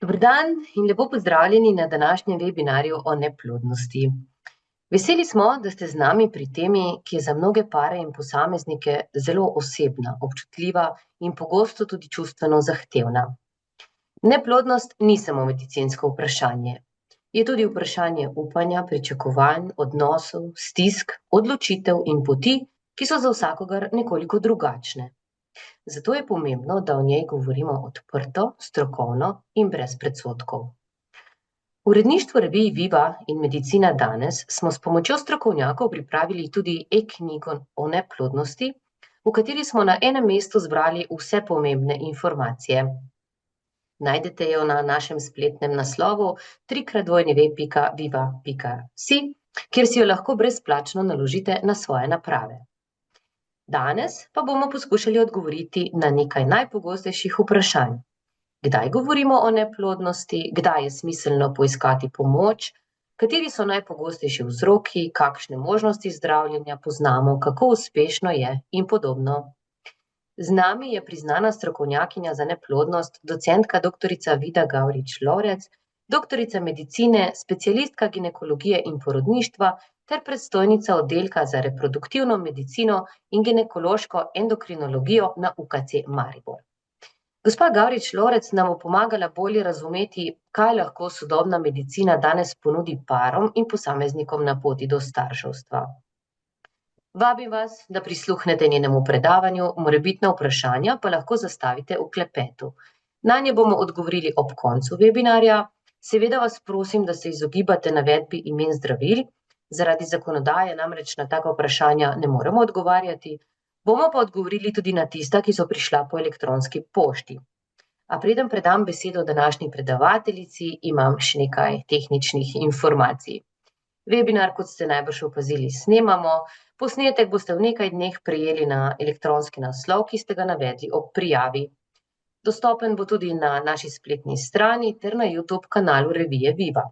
Dober dan in lepo pozdravljeni na današnjem webinarju o neplodnosti. Veseli smo, da ste z nami pri temi, ki je za mnoge pare in posameznike zelo osebna, občutljiva in pogosto tudi čustveno zahtevna. Neplodnost ni samo medicinsko vprašanje. Je tudi vprašanje upanja, pričakovanj, odnosov, stisk, odločitev in poti, ki so za vsakogar nekoliko drugačne. Zato je pomembno, da o njej govorimo odprto, strokovno in brez predsodkov. V uredništvu revij Viva in Medicina danes smo s pomočjo strokovnjakov pripravili tudi e-knjigo o neplodnosti, v kateri smo na enem mestu zbrali vse pomembne informacije. Najdete jo na našem spletnem naslovu www.viva.si, kjer si jo lahko brezplačno naložite na svoje naprave. Danes pa bomo poskušali odgovoriti na nekaj najpogostejših vprašanj. Kdaj govorimo o neplodnosti, kdaj je smiselno poiskati pomoč, kateri so najpogostejši vzroki, kakšne možnosti zdravljenja poznamo, kako uspešno je in podobno. Z nami je priznana strokovnjakinja za neplodnost, docentka doktorica Vida Gavrič Lovrec, doktorica medicine, specialistka ginekologije in porodništva ter predstojnica oddelka za reproduktivno medicino in ginekološko endokrinologijo na UKC Maribor. Gospa Gavrič Lovrec nam bo pomagala bolje razumeti, kaj lahko sodobna medicina danes ponudi parom in posameznikom na poti do starševstva. Vabim vas, da prisluhnete njenemu predavanju, morebitna vprašanja pa lahko zastavite v klepetu. Nanje bomo odgovorili ob koncu webinarja. Seveda vas prosim, da se izogibate navedbi imen zdravil, zaradi zakonodaje namreč na taka vprašanja ne moremo odgovarjati, bomo pa odgovorili tudi na tista, ki so prišla po elektronski pošti. A preden predam besedo današnji predavateljici, imam še nekaj tehničnih informacij. Webinar, kot ste najbrž opazili, snemamo. Posnetek boste v nekaj dneh prejeli na elektronski naslov, ki ste ga navedli ob prijavi. Dostopen bo tudi na naši spletni strani ter na YouTube kanalu revije Viva.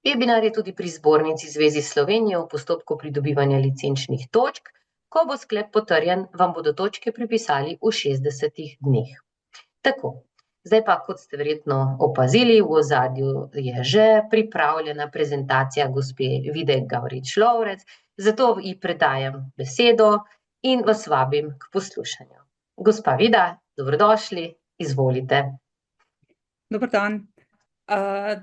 Webinar je tudi pri Zbornici Zvezi Slovenije v postopku pridobivanja licenčnih točk. Ko bo sklep potrjen, vam bodo točke pripisali v 60 dneh. Tako, zdaj pa, kot ste verjetno opazili, v ozadju je že pripravljena prezentacija gospe Vide Gavrič Lovrec, zato ji predajam besedo in vas vabim k poslušanju. Gospa Vida, dobrodošli, izvolite. Dober dan.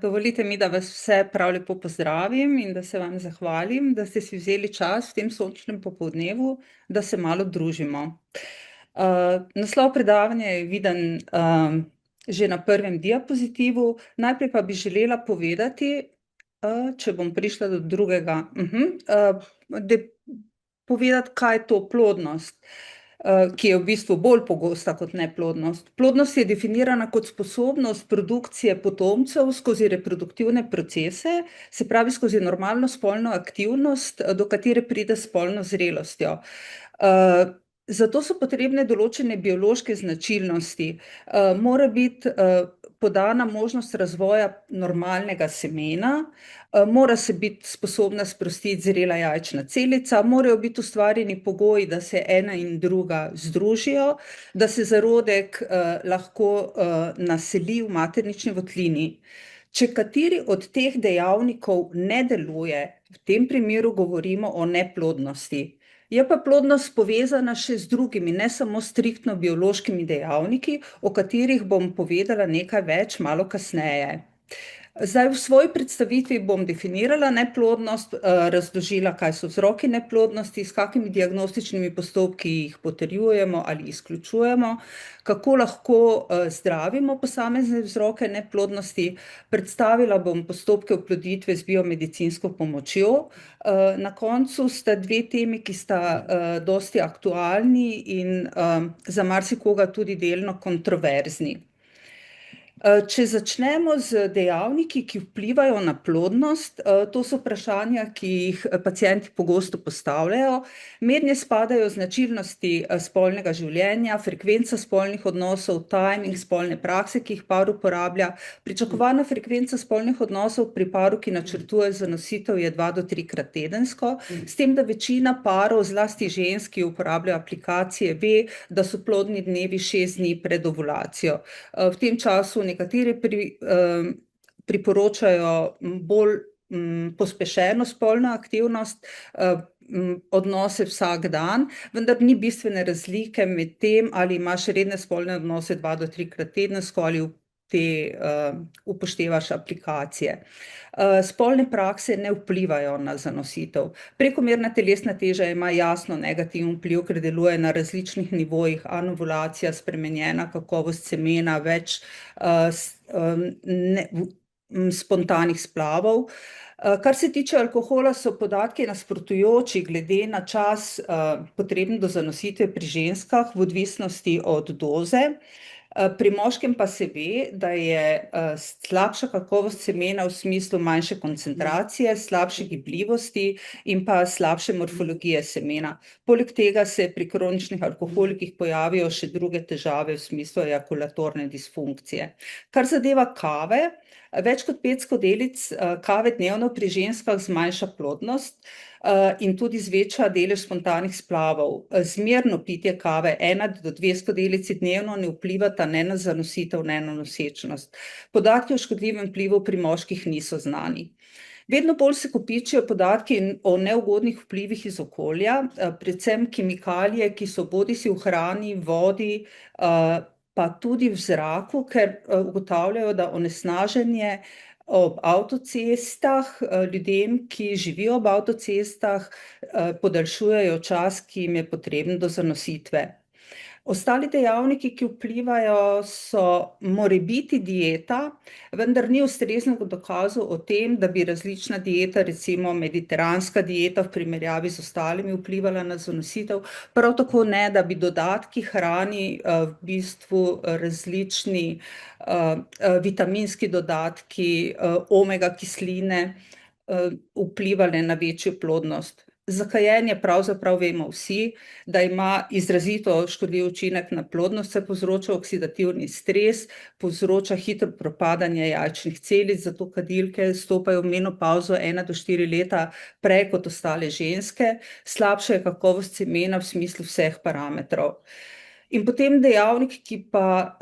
Dovolite mi, da vas vse prav lepo pozdravim in da se vam zahvalim, da ste si vzeli čas v tem sončnem popoldnevu, da se malo družimo. Naslov predavanja je viden že na prvem diapozitivu. Najprej pa bi želela povedati, če bom prišla do drugega, povedati, kaj je to plodnost, ki je v bistvu bolj pogosta kot neplodnost. Plodnost je definirana kot sposobnost produkcije potomcev skozi reproduktivne procese, se pravi skozi normalno spolno aktivnost, do katere pride s spolno zrelostjo. Zato so potrebne določene biološke značilnosti. Mora biti podana možnost razvoja normalnega semena, mora se biti sposobna sprostiti zrela jajčna celica, morajo biti ustvarjeni pogoji, da se ena in druga združijo, da se zarodek lahko naseli v maternični votlini. Če kateri od teh dejavnikov ne deluje, v tem primeru govorimo o neplodnosti. Je pa plodnost povezana še z drugimi, ne samo striktno biološkimi dejavniki, o katerih bom povedala nekaj več malo kasneje. Zdaj v svoji predstavitvi bom definirala neplodnost, razložila, kaj so vzroki neplodnosti, s kakimi diagnostičnimi postopki jih potrjujemo ali izključujemo, kako lahko zdravimo posamezne vzroke neplodnosti, predstavila bom postopke oploditve z biomedicinsko pomočjo. Na koncu sta dve temi, ki sta dosti aktualni in za marsikoga tudi delno kontroverzni. Če začnemo z dejavniki, ki vplivajo na plodnost, to so vprašanja, ki jih pacienti pogosto postavljajo. Mednje spadajo značilnosti spolnega življenja, frekvenca spolnih odnosov, timing spolne prakse, ki jih par uporablja. Pričakovana frekvenca spolnih odnosov pri paru, ki načrtuje zanositev, je 2 do 3-krat tedensko, s tem, da večina parov, zlasti žensk, ki uporabljajo aplikacije, ve, da so plodni dnevi 6 dni pred ovulacijo. V tem času nekateri priporočajo bolj pospešeno spolno aktivnost, odnose vsak dan, vendar ni bistvene razlike med tem, ali imaš redne spolne odnose 2 do 3-krat tedensko ali upoštevaš aplikacije. Spolne prakse ne vplivajo na zanositev. Prekomerna telesna teža ima jasno negativen vpliv, ker deluje na različnih nivojih, anovulacija, spremenjena kakovost semena, več spontanih splavov. Kar se tiče alkohola, so podatki nasprotujoči glede na čas, potreben do zanositve pri ženskah v odvisnosti od doze. Pri moškem pa se ve, da je slabša kakovost semena v smislu manjše koncentracije, slabše gibljivosti in pa slabše morfologije semena. Poleg tega se pri kroničnih alkoholikih pojavijo še druge težave v smislu ejakulatorne disfunkcije. Kar zadeva kave, več kot 5 skodelic kave dnevno pri ženskah zmanjša plodnost in tudi zveča delež spontanih splavov. Zmerno pitje kave 1 do 2 skodelici dnevno ne vplivata ne na zanositev, ne na nosečnost. Podatki o škodljivem vplivu pri moških niso znani. Vedno bolj se kopičijo podatki o neugodnih vplivih iz okolja, predvsem kemikalije, ki so bodisi v hrani, vodi, pa tudi v zraku, ker ugotavljajo, da onesnaženje ob avtocestah, ljudem, ki živijo ob avtocestah, podaljšujejo čas, ki jim je potreben do zanositve. Ostali dejavniki, ki vplivajo, so morebiti dieta, vendar ni ustreznega dokaza o tem, da bi različna dieta, recimo mediteranska dieta v primerjavi z ostalimi, vplivala na zanositev, prav tako ne, da bi dodatki hrani, v bistvu različni vitaminski dodatki, omega kisline, vplivale na večjo plodnost. Za kajenje pravzaprav vemo vsi, da ima izrazito škodljiv učinek na plodnost, saj povzroča oksidativni stres, povzroča hitro propadanje jajčnih celic, zato kadilke stopajo v menopavzo 1 do 4 leta prej kot ostale ženske, slabša je kakovost semena v smislu vseh parametrov. In potem dejavnik, ki pa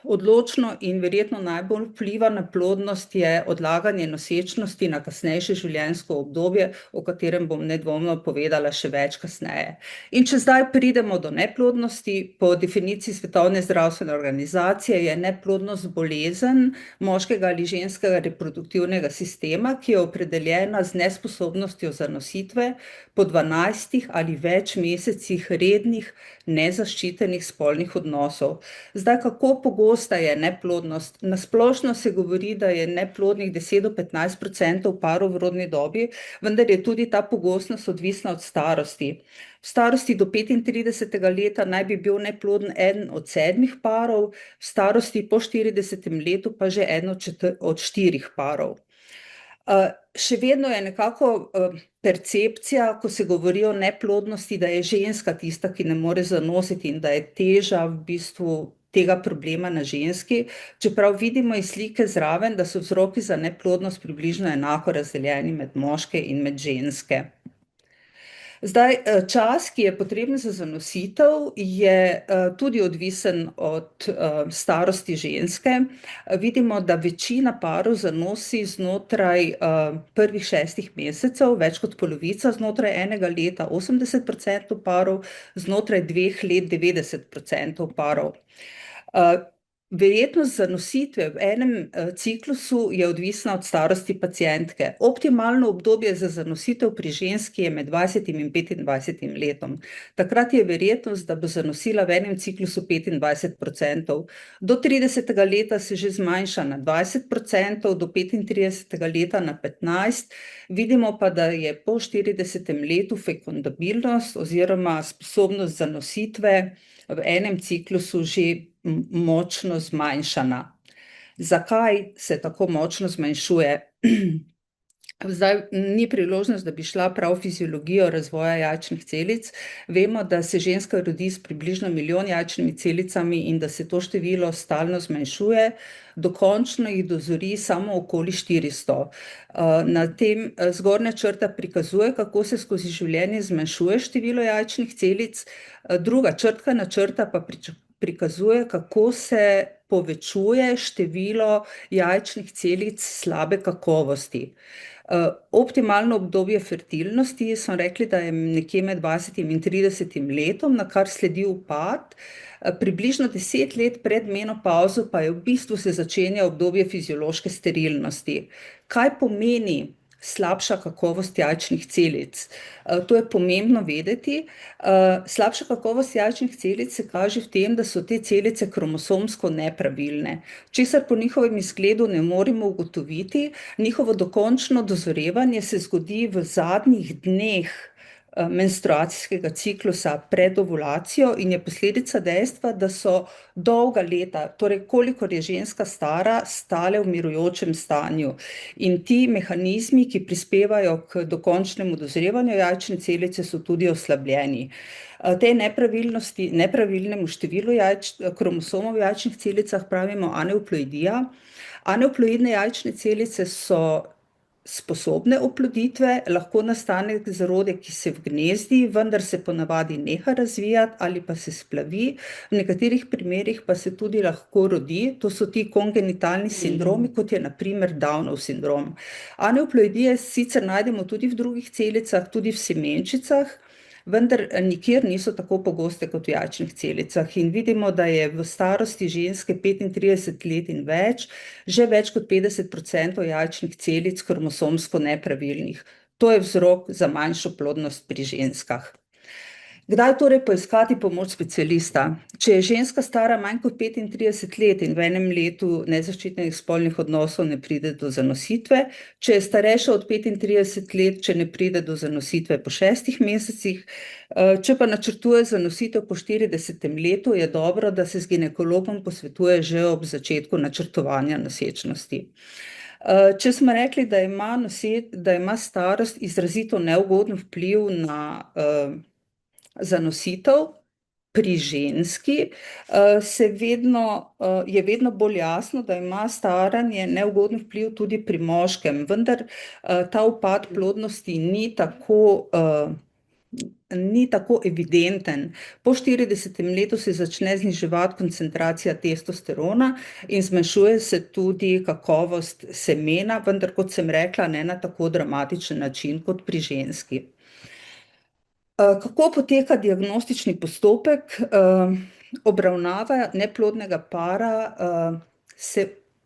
odločno in verjetno najbolj vpliva na plodnost, je odlaganje nosečnosti na kasnejše življenjsko obdobje, o katerem bom nedvomno povedala še več kasneje. In če zdaj pridemo do neplodnosti, po definiciji Svetovne zdravstvene organizacije je neplodnost bolezen moškega ali ženskega reproduktivnega sistema, ki je opredeljena z nesposobnostjo zanositve po 12 ali več mesecih rednih, nezaščitenih spolnih odnosov. Zdaj, kako pogosta je neplodnost? Na splošno se govori, da je neplodnih 10 do 15% parov v rodni dobi, vendar je tudi ta pogostnost odvisna od starosti. V starosti do 35. leta naj bi bil neploden eden od 7 parov, v starosti po 40. letu pa že eden od 4 parov. Še vedno je nekako percepcija, ko se govori o neplodnosti, da je ženska tista, ki ne more zanositi in da je teža v bistvu tega problema na ženski, čeprav vidimo iz slike zraven, da so vzroki za neplodnost približno enako razdeljeni med moške in med ženske. Zdaj, čas, ki je potreben za zanositev, je tudi odvisen od starosti ženske. Vidimo, da večina parov zanosi znotraj prvih 6 mesecev, več kot polovica znotraj 1 leta, 80% parov, znotraj 2 let 90% parov. Verjetnost zanositve v enem ciklusu je odvisna od starosti pacientke. Optimalno obdobje za zanositev pri ženski je med 20 in 25 letom. Takrat je verjetnost, da bo zanosila v enem ciklusu 25%. Do 30. leta se že zmanjša na 20%, do 35. leta na 15%. Vidimo pa, da je po 40. letu fekundabilnost oziroma sposobnost zanositve v enem ciklusu že močno zmanjšana. Zakaj se tako močno zmanjšuje? Zdaj ni priložnost, da bi šla prav v fiziologijo razvoja jajčnih celic. Vemo, da se ženska rodi s približno milijon jajčnimi celicami in da se to število stalno zmanjšuje. Dokončno jih dozori samo okoli 400. Na tem zgornja črta prikazuje, kako se skozi življenje zmanjšuje število jajčnih celic, druga črtkana črta pa prikazuje, kako se povečuje število jajčnih celic slabe kakovosti. Optimalno obdobje fertilnosti smo rekli, da je nekje med 20. in 30. letom, na kar sledi upad. Približno 10 let pred menopavzo pa je v bistvu se začenja obdobje fiziološke sterilnosti. Kaj pomeni slabša kakovost jajčnih celic? To je pomembno vedeti. Slabša kakovost jajčnih celic se kaže v tem, da so te celice kromosomsko nepravilne, česar po njihovem izgledu ne moremo ugotoviti. Njihovo dokončno dozorevanje se zgodi v zadnjih dneh menstruacijskega ciklusa pred ovulacijo in je posledica dejstva, da so dolga leta, torej kolikor je ženska stara, stale v mirujočem stanju. In ti mehanizmi, ki prispevajo k dokončnemu dozrevanju jajčne celice, so tudi oslabljeni. Tej nepravilnemu številu kromosomov v jajčnih celicah pravimo aneuploidija. Aneuploidne jajčne celice so sposobne oploditve, lahko nastane zarodek, ki se vgnezdi, vendar se ponavadi neha razvijati ali pa se splavi, v nekaterih primerih pa se tudi lahko rodi, to so ti kongenitalni sindromi, kot je na primer Downov sindrom. Aneuploidije sicer najdemo tudi v drugih celicah, tudi v semenčicah, vendar nikjer niso tako pogoste kot v jajčnih celicah. In vidimo, da je v starosti ženske 35 let in več, že več kot 50% jajčnih celic kromosomsko nepravilnih. To je vzrok za manjšo plodnost pri ženskah. Kdaj torej poiskati pomoč specialista? Če je ženska stara manj kot 35 let in v enem letu nezaščitenih spolnih odnosov ne pride do zanositve, če je starejša od 35 let, če ne pride do zanositve po 6 mesecih, če pa načrtuje zanositev po 40. letu, je dobro, da se z ginekologom posvetuje že ob začetku načrtovanja nosečnosti. Če smo rekli, da ima starost izrazito neugoden vpliv na zanositev pri ženski, je vedno bolj jasno, da ima staranje neugoden vpliv tudi pri moškem, vendar ta upad plodnosti ni tako evidenten. Po 40. letu se začne zniževati koncentracija testosterona in zmanjšuje se tudi kakovost semena, vendar kot sem rekla, ne na tako dramatičen način kot pri ženski. Kako poteka diagnostični postopek? Obravnava neplodnega para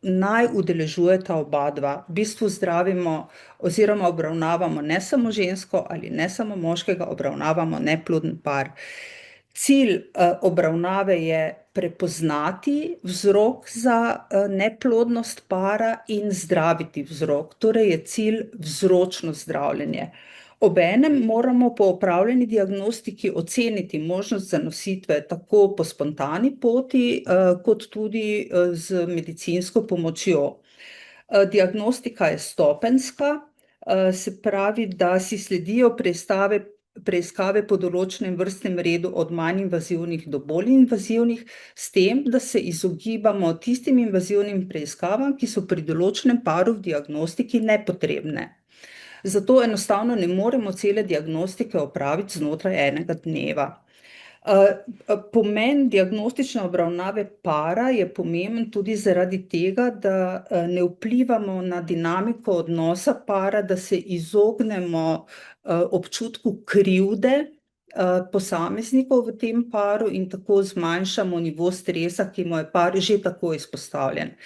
naj udeležujeta obadva. V bistvu zdravimo oziroma obravnavamo ne samo žensko ali ne samo moškega, obravnavamo neploden par. Cilj obravnave je prepoznati vzrok za neplodnost para in zdraviti vzrok, torej je cilj vzročno zdravljenje. Obenem moramo po opravljeni diagnostiki oceniti možnost zanositve tako po spontani poti, kot tudi z medicinsko pomočjo. Diagnostika je stopenjska, se pravi, da si sledijo preiskave po določenem vrstnem redu od manj invazivnih do bolj invazivnih, s tem, da se izogibamo tistim invazivnim preiskavam, ki so pri določenem paru v diagnostiki nepotrebne. Zato enostavno ne moremo cele diagnostike opraviti znotraj enega dneva. Pomen diagnostične obravnave para je pomemben tudi zaradi tega, da ne vplivamo na dinamiko odnosa para, da se izognemo občutku krivde posameznikov v tem paru in tako zmanjšamo nivo stresa, ki mu je par že tako izpostavljen.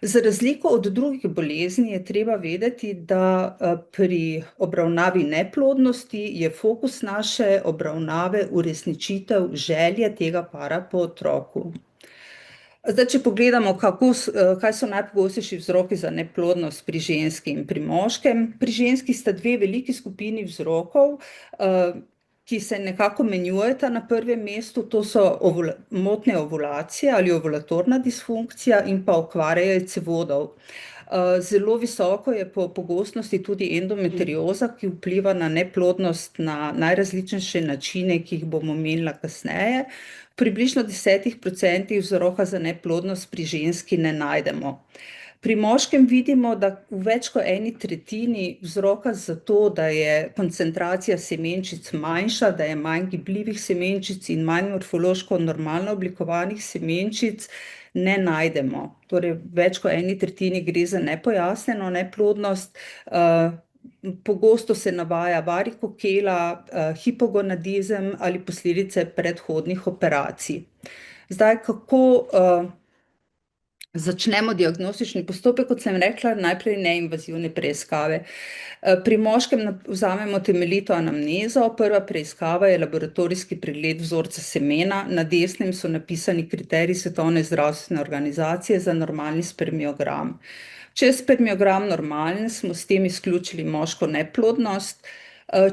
Za razliko od drugih bolezni je treba vedeti, da pri obravnavi neplodnosti je fokus naše obravnave uresničitev želje tega para po otroku. Zdaj, če pogledamo, kaj so najpogostejši vzroki za neplodnost pri ženski in pri moškem. Pri ženski sta dve veliki skupini vzrokov, ki se nekako menjujeta na prvem mestu, to so motnje ovulacije ali ovulatorna disfunkcija in pa okvare jajcevodov. Zelo visoko je po pogostnosti tudi endometrioza, ki vpliva na neplodnost na najrazličnejše načine, ki jih bom omenila kasneje. Približno 10% vzroka za neplodnost pri ženski ne najdemo. Pri moškem vidimo, da v več kot eni tretjini vzroka za to, da je koncentracija semenčic manjša, da je manj gibljivih semenčic in manj morfološko normalno oblikovanih semenčic, ne najdemo. Torej, več kot eni tretjini gre za nepojasnjeno neplodnost. Pogosto se navaja varikokela, hipogonadizem ali posledice predhodnih operacij. Zdaj, kako začnemo diagnostični postopek, kot sem rekla, najprej neinvazivne preiskave. Pri moškem vzamemo temeljito anamnezo. Prva preiskava je laboratorijski pregled vzorca semena. Na desnem so napisani kriteriji Svetovne zdravstvene organizacije za normalni spermiogram. Če je spermiogram normalen, smo s tem izključili moško neplodnost.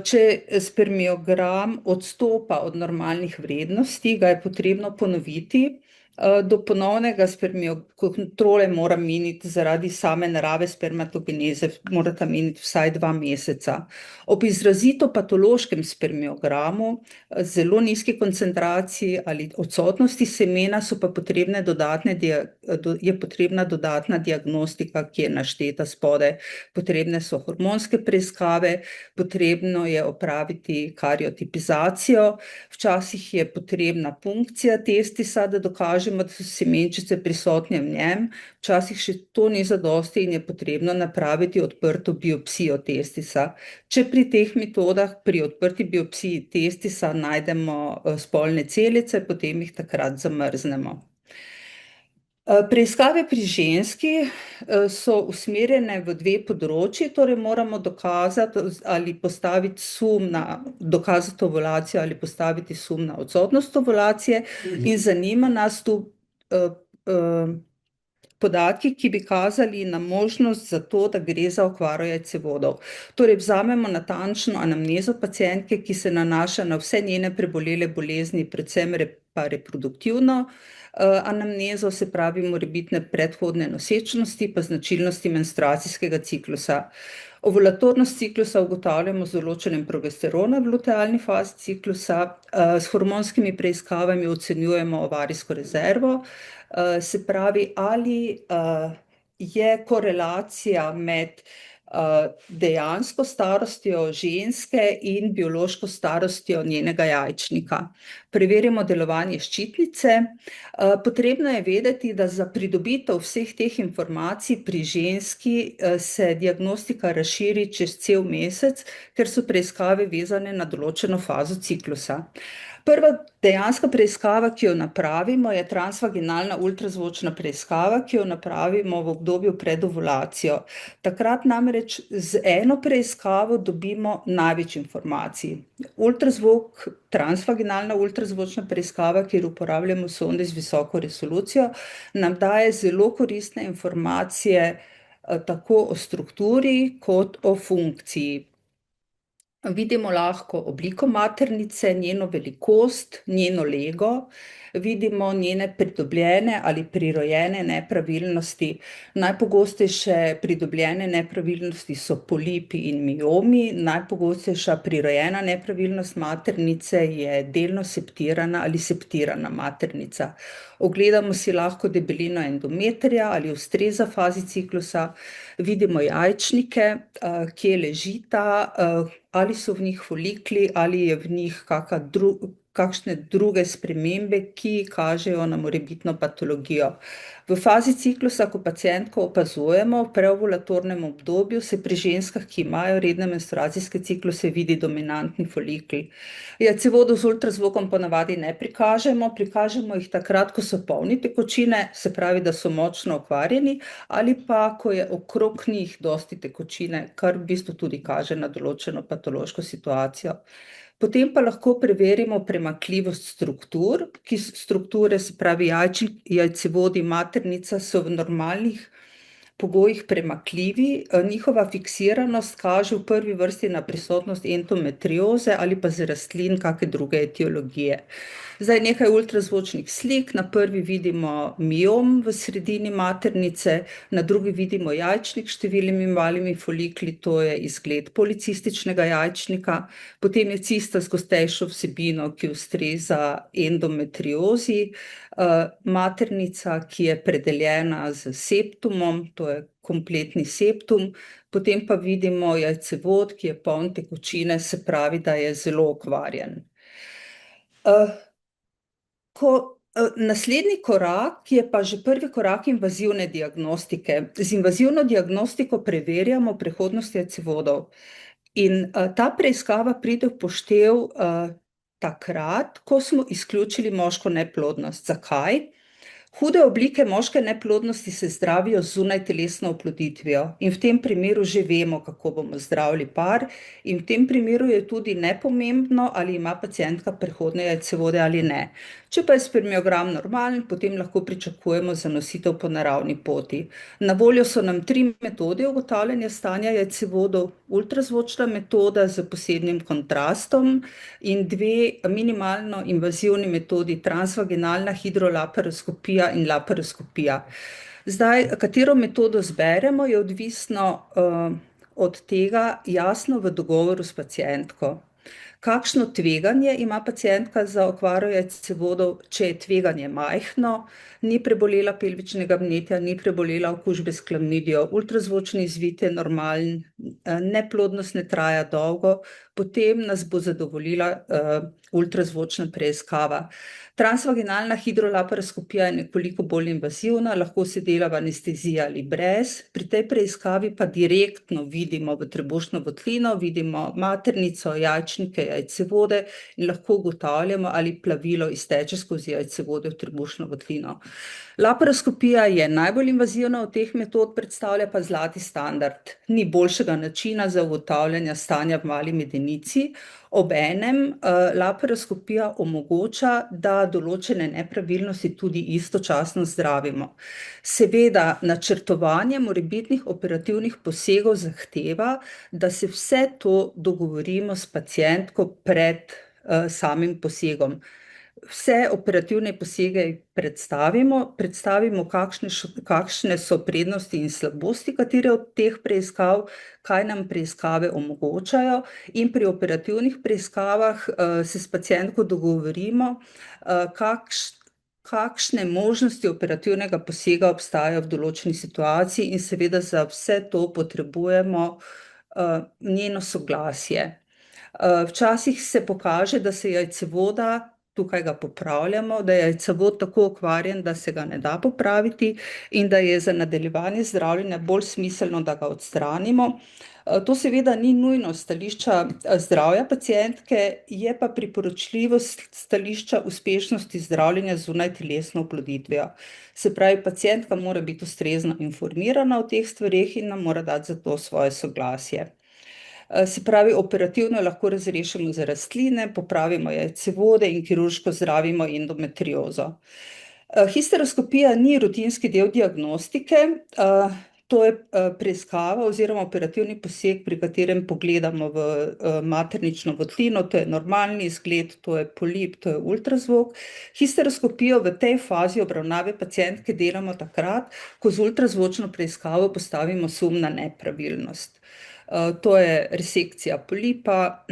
Če spermiogram odstopa od normalnih vrednosti, ga je potrebno ponoviti. Do ponovnega kontrole mora miniti zaradi same narave spermatogeneze, morata miniti vsaj 2 meseca. Ob izrazito patološkem spermiogramu, zelo nizki koncentraciji ali odsotnosti semena so pa je potrebna dodatna diagnostika, ki je našteta spodaj. Potrebne so hormonske preiskave, potrebno je opraviti kariotipizacijo, včasih je potrebna punkcija testisa, da dokažemo, da so semenčice prisotne v njem, včasih še to ni zadosti in je potrebno napraviti odprto biopsijo testisa. Če pri teh metodah, pri odprti biopsiji testisa najdemo spolne celice, potem jih takrat zamrznemo. Preiskave pri ženski so usmerjene v 2 področji, torej moramo dokazati ali postaviti dokazati ovulacijo ali postaviti sum na odsotnost ovulacije in zanima nas tu podatki, ki bi kazali na možnost za to, da gre za okvaro jajcevodov. Torej, vzamemo natančno anamnezo pacientke, ki se nanaša na vse njene prebolele bolezni, predvsem pa reproduktivno anamnezo, se pravi morebitne predhodne nosečnosti pa značilnosti menstruacijskega ciklusa. Ovulatornost ciklusa ugotavljamo z določanjem progesterona v lutealni fazi ciklusa, s hormonskimi preiskavami ocenjujemo ovarijsko rezervo, se pravi, ali je korelacija med dejansko starostjo ženske in biološko starostjo njenega jajčnika. Preverimo delovanje ščitnice. Potrebno je vedeti, da za pridobitev vseh teh informacij pri ženski se diagnostika razširi čez cel mesec, ker so preiskave vezane na določeno fazo ciklusa. Prva dejanska preiskava, ki jo napravimo, je transvaginalna ultrazvočna preiskava, ki jo napravimo v obdobju pred ovulacijo. Takrat namreč z eno preiskavo dobimo največ informacij. Ultrazvok, transvaginalna ultrazvočna preiskava, kjer uporabljamo sonde z visoko resolucijo, nam daje zelo koristne informacije tako o strukturi kot o funkciji. Vidimo lahko obliko maternice, njeno velikost, njeno lego, vidimo njene pridobljene ali prirojene nepravilnosti. Najpogostejše pridobljene nepravilnosti so polipi in miomi, najpogostejša prirojena nepravilnost maternice je delno septirana ali septirana maternica. Ogledamo si lahko debelino endometrija ali ustreza fazi ciklusa, vidimo jajčnike, kje ležita, ali so v njih folikli ali je v njih kakšne druge spremembe, ki kažejo na morebitno patologijo. V fazi ciklusa, ko pacientko opazujemo v preovulatornem obdobju, se pri ženskah, ki imajo redne menstruacijske cikluse, vidi dominantni folikel. Jajcevodov z ultrazvokom ponavadi ne prikažemo, prikažemo jih takrat, ko so polni tekočine, se pravi, da so močno okvarjeni, ali pa, ko je okrog njih dosti tekočine, kar v bistvu tudi kaže na določeno patološko situacijo. Potem pa lahko preverimo premakljivost struktur, strukture, se pravi jajcevodi, maternica so v normalnih pogojih premakljivi, njihova fiksiranost kaže v prvi vrsti na prisotnost endometrioze ali pa z rastlin kake druge etiologije. Zdaj nekaj ultrazvočnih slik, na prvi vidimo miom v sredini maternice, na drugi vidimo jajčnik s številnimi malimi folikli, to je izgled policističnega jajčnika, potem je cista z gostejšo vsebino, ki ustreza endometriozi, maternica, ki je predeljena s septumom, to je kompletni septum, potem pa vidimo jajcevod, ki je poln tekočine, se pravi, da je zelo okvarjen. Naslednji korak je pa že prvi korak invazivne diagnostike. Z invazivno diagnostiko preverjamo prehodnost jajcevodov. In ta preiskava pride v poštev takrat, ko smo izključili moško neplodnost. Zakaj? Hude oblike moške neplodnosti se zdravijo z zunajtelesno oploditvijo in v tem primeru že vemo, kako bomo zdravili par, in v tem primeru je tudi nepomembno, ali ima pacientka prehodne jajcevode ali ne. Če pa je spermiogram normalen, potem lahko pričakujemo zanositev po naravni poti. Na voljo so nam 3 metode ugotavljanja stanja jajcevodov: ultrazvočna metoda z posebnim kontrastom in 2 minimalno invazivni metodi, transvaginalna hidrolaparoskopija in laparoskopija. Zdaj, katero metodo zberemo, je odvisno od tega, jasno v dogovoru s pacientko. Kakšno tveganje ima pacientka za okvaro jajcevodov? Če je tveganje majhno, ni prebolela pelvičnega vnetja, ni prebolela okužbe s klamidijo, ultrazvočni izvid je normalen, neplodnost ne traja dolgo, potem nas bo zadovoljila ultrazvočna preiskava. Transvaginalna hidrolaparoskopija je nekoliko bolj invazivna, lahko se dela v anesteziji ali brez. Pri tej preiskavi pa direktno vidimo v trebušno votlino, vidimo maternico, jajčnike, jajcevode in lahko ugotavljamo, ali plavilo izteče skozi jajcevode v trebušno votlino. Laparoskopija je najbolj invazivna od teh metod, predstavlja pa zlati standard. Ni boljšega načina za ugotavljanje stanja v mali medenici. Obenem laparoskopija omogoča, da določene nepravilnosti tudi istočasno zdravimo. Seveda, načrtovanje morebitnih operativnih posegov zahteva, da se vse to dogovorimo s pacientko pred samim posegom. Vse operativne posege predstavimo, kakšne so prednosti in slabosti katere od teh preiskav, kaj nam preiskave omogočajo, in pri operativnih preiskavah se s pacientko dogovorimo, kakšne možnosti operativnega posega obstajajo v določeni situaciji, in seveda za vse to potrebujemo njeno soglasje. Včasih se pokaže, da se jajcevoda, tukaj ga popravljamo, da je jajcevod tako okvarjen, da se ga ne da popraviti in da je za nadaljevanje zdravljenja bolj smiselno, da ga odstranimo. To seveda ni nujno stališča zdravja pacientke, je pa priporočljivo stališča uspešnosti zdravljenja z zunajtelesno oploditvijo. Se pravi, pacientka mora biti ustrezno informirana o teh stvareh in nam mora dati za to svoje soglasje. Se pravi, operativno lahko razrešimo za rastline, popravimo jajcevode in kirurško zdravimo endometriozo. Histeroskopija ni rutinski del diagnostike, to je preiskava oziroma operativni poseg, pri katerem pogledamo v maternično votlino, to je normalni izgled, to je polip, to je ultrazvok. Histeroskopijo v tej fazi obravnave pacientke delamo takrat, ko z ultrazvočno preiskavo postavimo sum na nepravilnost. To je resekcija polipa,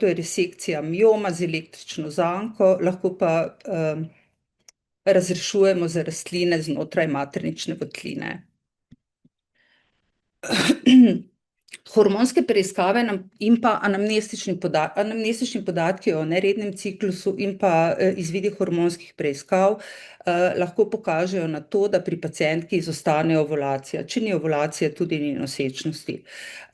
to je resekcija mioma z električno zanko, lahko pa razrešujemo za rastline znotraj maternične votline. Hormonske preiskave in pa anamnestični podatki o nerednem ciklusu in pa izvidi hormonskih preiskav lahko pokažejo na to, da pri pacientki izostane ovulacija. Če ni ovulacije, tudi ni nosečnosti.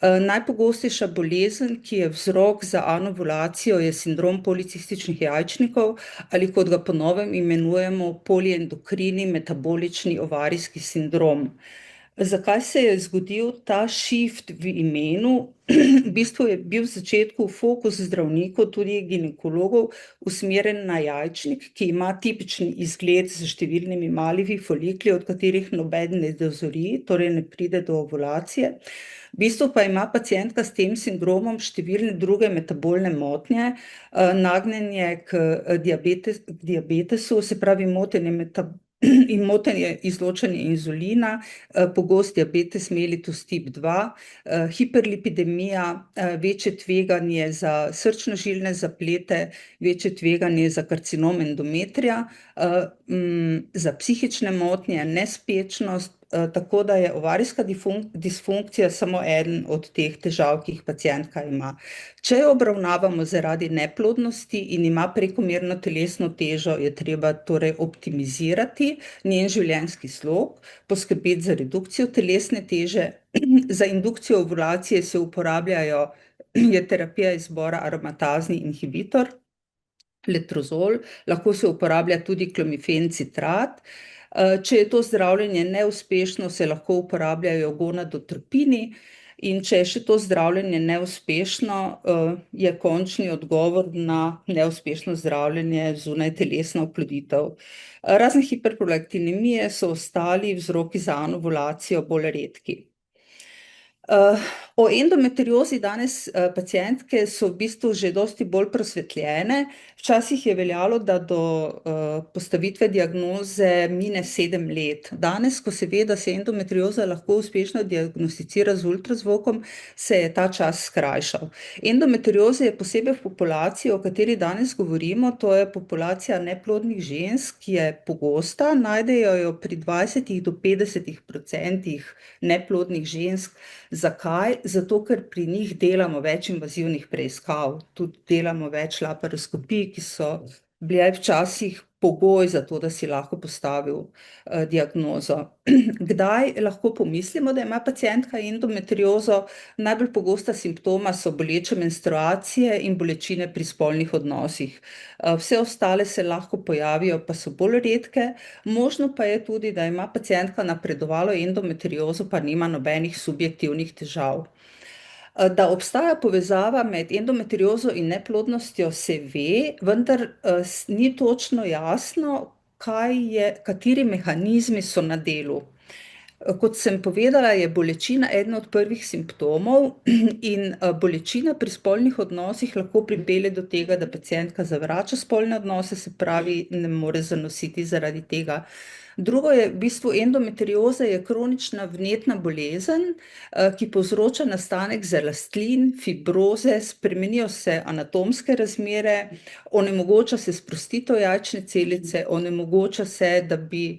Najpogostejša bolezen, ki je vzrok za anovulacijo, je sindrom policističnih jajčnikov ali, kot ga po novem imenujemo, poliendokrini metabolični ovarijski sindrom. Zakaj se je zgodil ta shift v imenu? V bistvu je bil v začetku fokus zdravnikov, tudi ginekologov, usmerjen na jajčnik, ki ima tipični izgled s številnimi malimi folikli, od katerih nobeden ne dozori, torej ne pride do ovulacije. V bistvu pa ima pacientka s tem sindromom številne druge metabolne motnje, nagnjenje k diabetesu, se pravi motenje izločanja inzulina, pogost diabetes mellitus tip 2, hiperlipidemija, večje tveganje za srčno-žilne zaplete, večje tveganje za karcinom endometrija, za psihične motnje, nespečnost, tako da je ovarijska disfunkcija samo eden od teh težav, ki jih pacientka ima. Če jo obravnavamo zaradi neplodnosti in ima prekomerno telesno težo, je treba torej optimizirati njen življenjski slog, poskrbeti za redukcijo telesne teže. Za indukcijo ovulacije se uporabljajo je terapija izbora aromatazni inhibitor, letrozol, lahko se uporablja tudi klomifen citrat. Če je to zdravljenje neuspešno, se lahko uporabljajo gonadotropini, in če je še to zdravljenje neuspešno, je končni odgovor na neuspešno zdravljenje zunajtelesna oploditev. Razen hiperprolaktinemije so ostali vzroki za anovulacijo bolj redki. O endometriozi danes pacientke so v bistvu že dosti bolj prosvetljene. Včasih je veljalo, da do postavitve diagnoze mine 7 let. Danes, ko se ve, da se endometrioza lahko uspešno diagnosticira z ultrazvokom, se je ta čas skrajšal. Endometrioza je posebej v populaciji, o kateri danes govorimo, to je populacija neplodnih žensk, ki je pogosta, najdejo jo pri 20 do 50% neplodnih žensk. Zakaj? Zato, ker pri njih delamo več invazivnih preiskav, tudi delamo več laparoskopij, ki so bile včasih pogoj za to, da si lahko postavil diagnozo. Kdaj lahko pomislimo, da ima pacientka endometriozo? Najbolj pogosta simptoma so boleče menstruacije in bolečine pri spolnih odnosih. Vse ostale se lahko pojavijo, pa so bolj redke. Možno pa je tudi, da ima pacientka napredovalo endometriozo, pa nima nobenih subjektivnih težav. Da obstaja povezava med endometriozo in neplodnostjo, se ve, vendar ni točno jasno, kateri mehanizmi so na delu. Kot sem povedala, je bolečina eden od prvih simptomov in bolečina pri spolnih odnosih lahko pripelje do tega, da pacientka zavrača spolne odnose, se pravi, ne more zanositi zaradi tega. Drugo je, v bistvu endometrioza je kronična vnetna bolezen, ki povzroča nastanek zalastlin, fibroze, spremenijo se anatomske razmere, onemogoča se sprostitev jajčne celice, onemogoča se, da bi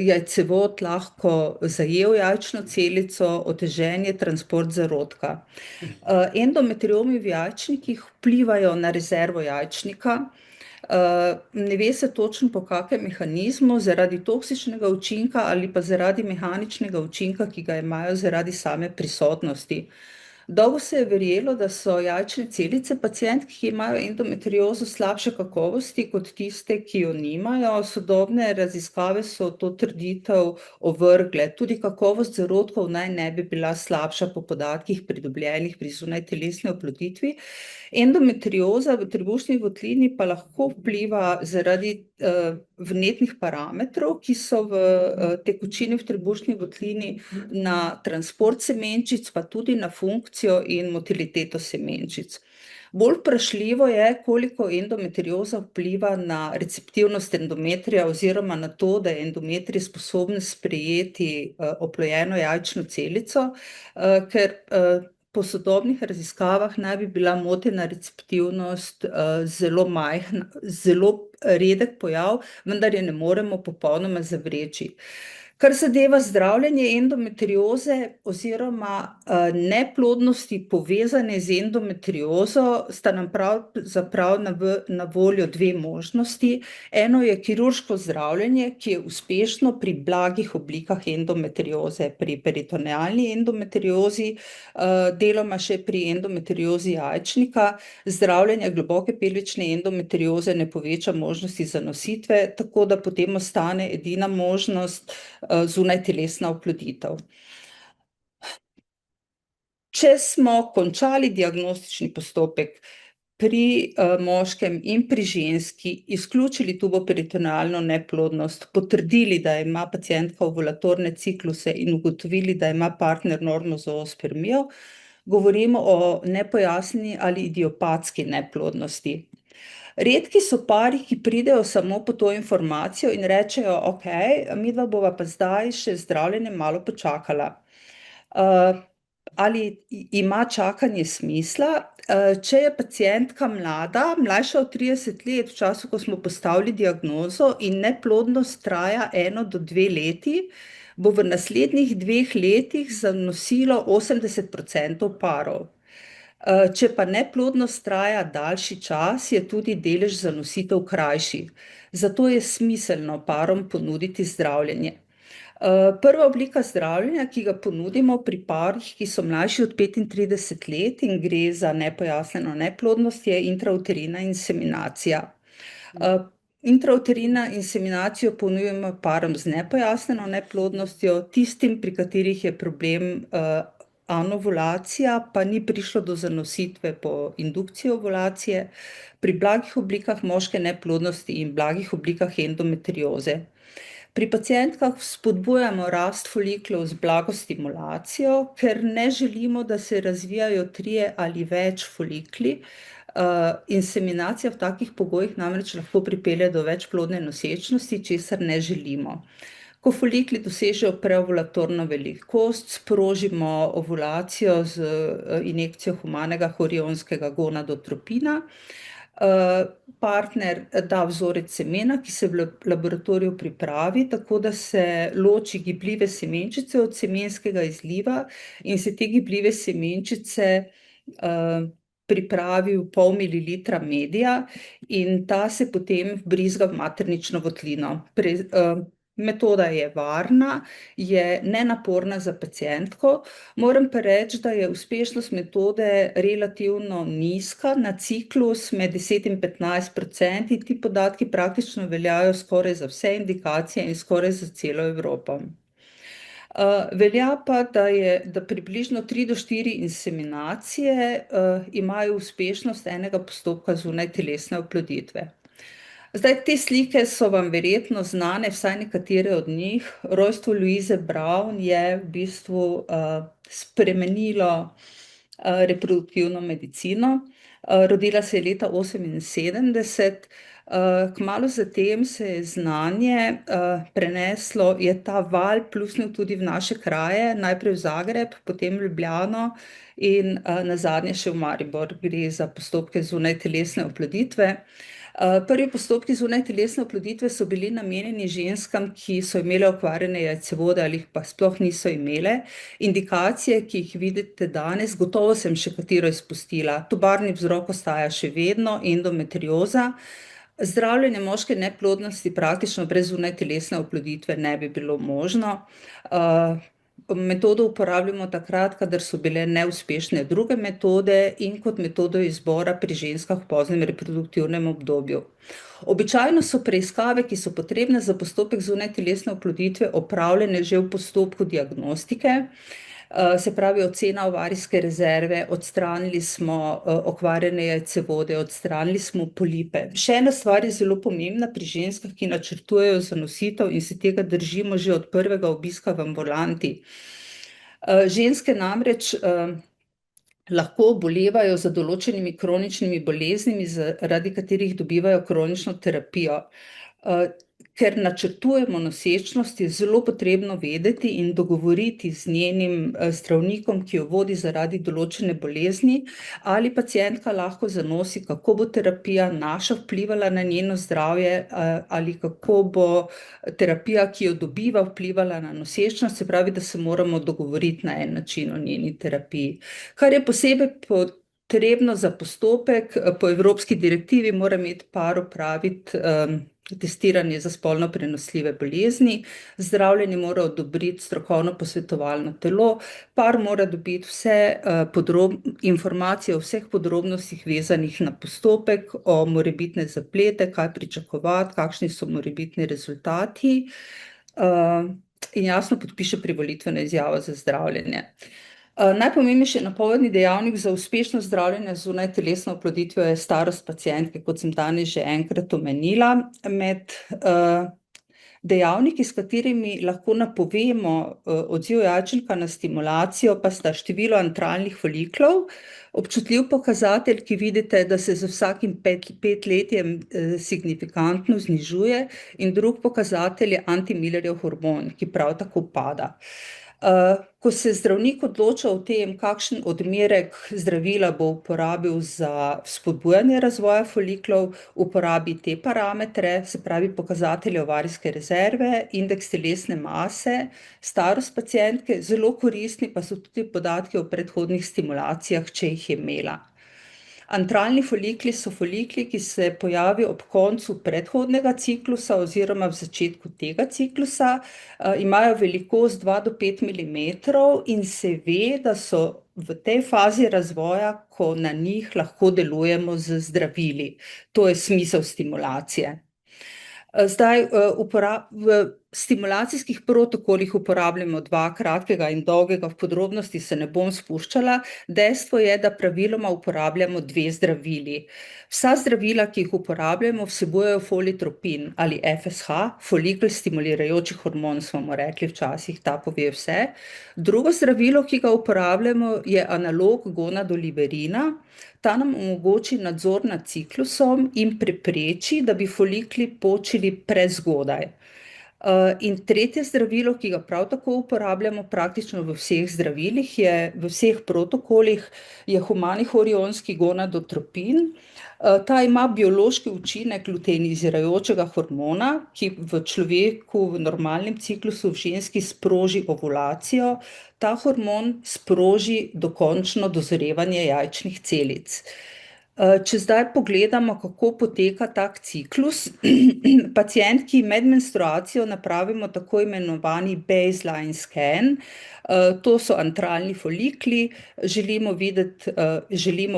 jajcevod lahko zajel jajčno celico, otežen je transport zarodka. Endometriomi v jajčnikih vplivajo na rezervo jajčnika. Ne ve se točno, po kakem mehanizmu, zaradi toksičnega učinka ali pa zaradi mehaničnega učinka, ki ga imajo zaradi same prisotnosti. Dolgo se je verjelo, da so jajčne celice pacientk, ki imajo endometriozo, slabše kakovosti kot tiste, ki jo nimajo. Sodobne raziskave so to trditev ovrgle. Tudi kakovost zarodkov naj ne bi bila slabša po podatkih pridobljenih pri zunajtelesni oploditvi. Endometrioza v trebušni votlini pa lahko vpliva zaradi vnetnih parametrov, ki so v tekočini v trebušni votlini, na transport semenčic, pa tudi na funkcijo in motiliteto semenčic. Bolj vprašljivo je, koliko endometrioza vpliva na receptivnost endometrija oziroma na to, da je endometrij sposoben sprejeti oplojeno jajčno celico, ker po sodobnih raziskavah naj bi bila motena receptivnost zelo majhna, zelo redek pojav, vendar je ne moremo popolnoma zavreči. Kar zadeva zdravljenje endometrioze oziroma neplodnosti, povezane z endometriozo, sta nam pravzaprav na voljo dve možnosti. Eno je kirurško zdravljenje, ki je uspešno pri blagih oblikah endometrioze, pri peritonealni endometriozi, deloma še pri endometriozi jajčnika. Zdravljenje globoke pelvične endometrioze ne poveča možnosti zanositve, tako da potem ostane edina možnost zunajtelesna oploditev. Če smo končali diagnostični postopek pri moškem in pri ženski, izključili tuboperitonealno neplodnost, potrdili, da ima pacientka ovulatorne cikluse in ugotovili, da ima partner normozooospermijo, govorimo o nepojasnjeni ali idiopatski neplodnosti. Redki so pari, ki pridejo samo po to informacijo in rečejo, okej, midva bova pa zdaj še zdravljenje malo počakala. Ali ima čakanje smisla? Če je pacientka mlada, mlajša od 30 let, v času, ko smo postavili diagnozo in neplodnost traja 1 do 2 leti, bo v naslednjih 2 letih zanosilo 80% parov. Če pa neplodnost traja daljši čas, je tudi delež zanositev krajši. Zato je smiselno parom ponuditi zdravljenje. Prva oblika zdravljenja, ki ga ponudimo pri parih, ki so mlajši od 35 let in gre za nepojasnjeno neplodnost, je intrauterina inseminacija. Intrauterina inseminacijo ponujamo parom z nepojasnjeno neplodnostjo, tistim, pri katerih je problem anovulacija, pa ni prišlo do zanositve po indukciji ovulacije, pri blagih oblikah moške neplodnosti in blagih oblikah endometrioze. Pri pacientkah spodbujamo rast foliklov z blago stimulacijo, ker ne želimo, da se razvijajo 3 ali več folikli. Inseminacija v takih pogojih namreč lahko pripelje do večplodne nosečnosti, česar ne želimo. Ko folikli dosežejo preovulatorno velikost, sprožimo ovulacijo z injekcijo humanega horionskega gonadotropina. Partner da vzorec semena, ki se v laboratoriju pripravi, tako da se loči gibljive semenčice od semenskega izliva in se te gibljive semenčice pripravi v pol mililitra medija in ta se potem vbrizga v maternično votlino. Metoda je varna, je nenaporna za pacientko. Moram pa reči, da je uspešnost metode relativno nizka, na ciklus med 10 in 15%. Ti podatki praktično veljajo skoraj za vse indikacije in skoraj za celo Evropo. Velja pa, da približno 3 do 4 inseminacije imajo uspešnost enega postopka zunajtelesne oploditve. Zdaj, te slike so vam verjetno znane, vsaj nekatere od njih. Rojstvo Louise Brown je v bistvu spremenilo reproduktivno medicino. Rodila se je leta 1978. Kmalu zatem se je znanje preneslo, je ta val plusnil tudi v naše kraje, najprej v Zagreb, potem v Ljubljano in nazadnje še v Maribor. Gre za postopke zunajtelesne oploditve. Prvi postopki zunajtelesne oploditve so bili namenjeni ženskam, ki so imele okvarjene jajcevode ali jih pa sploh niso imele. Indikacije, ki jih vidite danes, gotovo sem še katero izpustila. Tubarni vzrok ostaja še vedno, endometrioza. Zdravljenje moške neplodnosti praktično brez zunajtelesne oploditve ne bi bilo možno. Metodo uporabljamo takrat, kadar so bile neuspešne druge metode in kot metodo izbora pri ženskah v poznem reproduktivnem obdobju. Običajno so preiskave, ki so potrebne za postopek zunajtelesne oploditve, opravljene že v postopku diagnostike. Se pravi, ocena ovarijske rezerve, odstranili smo okvarjene jajcevode, odstranili smo polipe. Še ena stvar je zelo pomembna pri ženskah, ki načrtujejo zanositev in se tega držimo že od prvega obiska v ambulanti. Ženske namreč lahko obolevajo za določenimi kroničnimi boleznimi, zaradi katerih dobivajo kronično terapijo. Ker načrtujemo nosečnost, je zelo potrebno vedeti in dogovoriti z njenim zdravnikom, ki jo vodi zaradi določene bolezni, ali pacientka lahko zanosi, kako bo terapija naša vplivala na njeno zdravje, ali kako bo terapija, ki jo dobiva, vplivala na nosečnost, se pravi, da se moramo dogovoriti na en način o njeni terapiji. Kar je posebej potrebno za postopek, po evropski direktivi mora imeti par opraviti testiranje za spolno prenosljive bolezni, zdravljenje mora odobriti strokovno posvetovalno telo, par mora dobiti vse informacije o vseh podrobnostih vezanih na postopek, o morebitne zaplete, kaj pričakovati, kakšni so morebitni rezultati, in jasno podpiše privolitveno izjavo za zdravljenje. Najpomembnejši napovedni dejavnik za uspešno zdravljenje z zunajtelesno oploditvijo je starost pacientke, kot sem danes že enkrat omenila. Med dejavniki, s katerimi lahko napovemo odziv jajčnka na stimulacijo, pa sta število antralnih foliklov, občutljiv pokazatelj, ki vidite, da se z vsakim petletjem signifikantno znižuje, in drug pokazatelj je anti-Millerjev hormon, ki prav tako pada. Ko se zdravnik odloča o tem, kakšen odmerek zdravila bo uporabil za spodbujanje razvoja foliklov, uporabi te parametre, se pravi pokazatelje ovarijske rezerve, indeks telesne mase, starost pacientke, zelo koristni pa so tudi podatki o predhodnih stimulacijah, če jih je imela. Antralni folikli so folikli, ki se pojavijo ob koncu predhodnega ciklusa oziroma v začetku tega ciklusa, imajo velikost 2 do 5 milimetrov in se ve, da so v tej fazi razvoja, ko na njih lahko delujemo z zdravili. To je smisel stimulacije. Zdaj, v stimulacijskih protokolih uporabljamo dva, kratkega in dolgega, v podrobnosti se ne bom spuščala. Dejstvo je, da praviloma uporabljamo 2 zdravili. Vsa zdravila, ki jih uporabljamo, vsebujejo folitropin ali FSH, folikel stimulirajoči hormon, smo mu rekli včasih, ta pove vse. Drugo zdravilo, ki ga uporabljamo, je analog gonadoliberina. Ta nam omogoči nadzor nad ciklusom in prepreči, da bi folikli počili prezgodaj. In tretje zdravilo, ki ga prav tako uporabljamo praktično v vseh zdravilih, v vseh protokolih, je humani horionski gonadotropin. Ta ima biološki učinek luteinizirajočega hormona, ki v človeku v normalnem ciklusu v ženski sproži ovulacijo. Ta hormon sproži dokončno dozorevanje jajčnih celic. Če zdaj pogledamo, kako poteka tak ciklus, pacientki med menstruacijo napravimo tako imenovani baseline scan. To so antralni folikli, želimo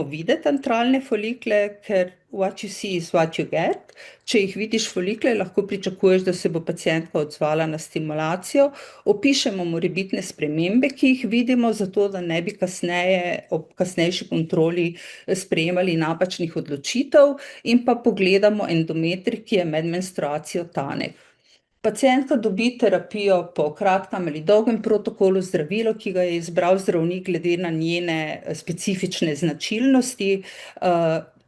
videti antralne folikle, ker what you see is what you get. Če jih vidiš folikle, lahko pričakuješ, da se bo pacientka odzvala na stimulacijo. Opišemo morebitne spremembe, ki jih vidimo, zato da ne bi kasneje, ob kasnejši kontroli sprejemali napačnih odločitev, in pa pogledamo endometrij, ki je med menstruacijo tanek. Pacientka dobi terapijo po kratkem ali dolgem protokolu, zdravilo, ki ga je izbral zdravnik glede na njene specifične značilnosti.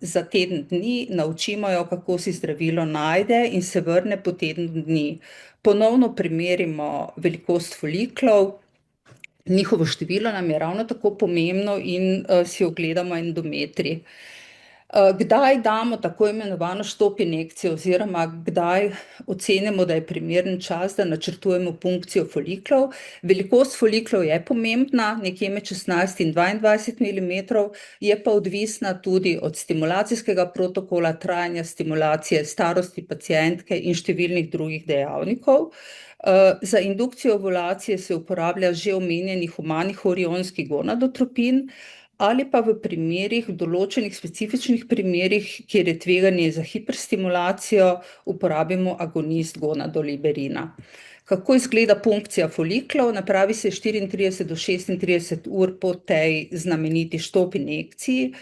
Za teden dni naučimo jo, kako si zdravilo najde, in se vrne po tednu dni. Ponovno premerimo velikost foliklov, njihovo število nam je ravno tako pomembno, in si ogledamo endometrij. Kdaj damo tako imenovano štop injekcijo oziroma kdaj ocenimo, da je primeren čas, da načrtujemo punkcijo foliklov. Velikost foliklov je pomembna, nekje med 16 in 22 milimetrov, je pa odvisna tudi od stimulacijskega protokola, trajanja stimulacije, starosti pacientke in številnih drugih dejavnikov. Za indukcijo ovulacije se uporablja že omenjeni humani horionski gonadotropin, ali pa v primerih, v določenih specifičnih primerih, kjer je tveganje za hiperstimulacijo, uporabimo agonist gonadoliberina. Kako izgleda punkcija foliklov? Napravi se 34 do 36 ur po tej znameniti štop injekciji.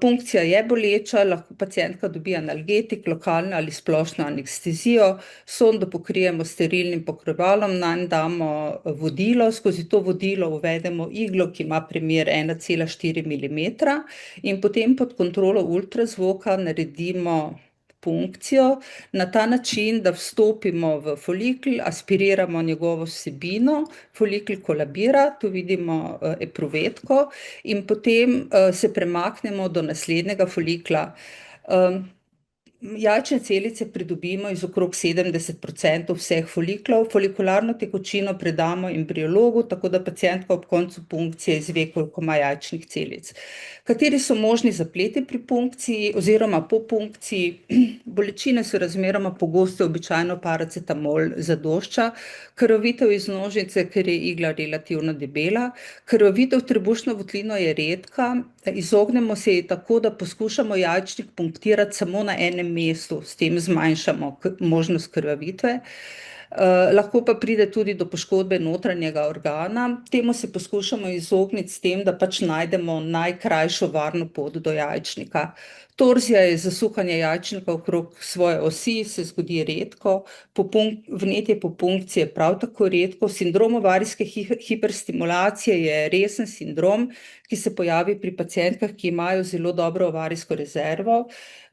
Punkcija je boleča, lahko pacientka dobi analgetik, lokalno ali splošno anestezijo, sondo pokrijemo s sterilnim pokrivalom, nanj damo vodilo, skozi to vodilo uvedemo iglo, ki ima premer 1,4 milimetra, in potem pod kontrolo ultrazvoka naredimo punkcijo na ta način, da vstopimo v folikel, aspiriramo njegovo vsebino, folikel kolabira, tu vidimo epruvetko, in potem se premaknemo do naslednjega folikla. Jajčne celice pridobimo iz okrog 70% vseh foliklov, folikularno tekočino predamo embriologu, tako da pacientka ob koncu punkcije izve, koliko ima jajčnih celic. Kateri so možni zapleti pri punkciji oziroma po punkciji? Bolečine so razmeroma pogoste, običajno paracetamol zadošča. Krvavitev iz nožnice, ker je igla relativno debela. Krvavitev v trebušno votlino je redka. Izognemo se ji tako, da poskušamo jajčnik punktirati samo na enem mestu, s tem zmanjšamo možnost krvavitve. Lahko pa pride tudi do poškodbe notranjega organa. Temu se poskušamo izogniti s tem, da pač najdemo najkrajšo varno pot do jajčnika. Torzija je zasukanje jajčnika okrog svoje osi, se zgodi redko. Vnetje po punkciji je prav tako redko. Sindrom ovarijske hiperstimulacije je resen sindrom, ki se pojavi pri pacientkah, ki imajo zelo dobro ovarijsko rezervo.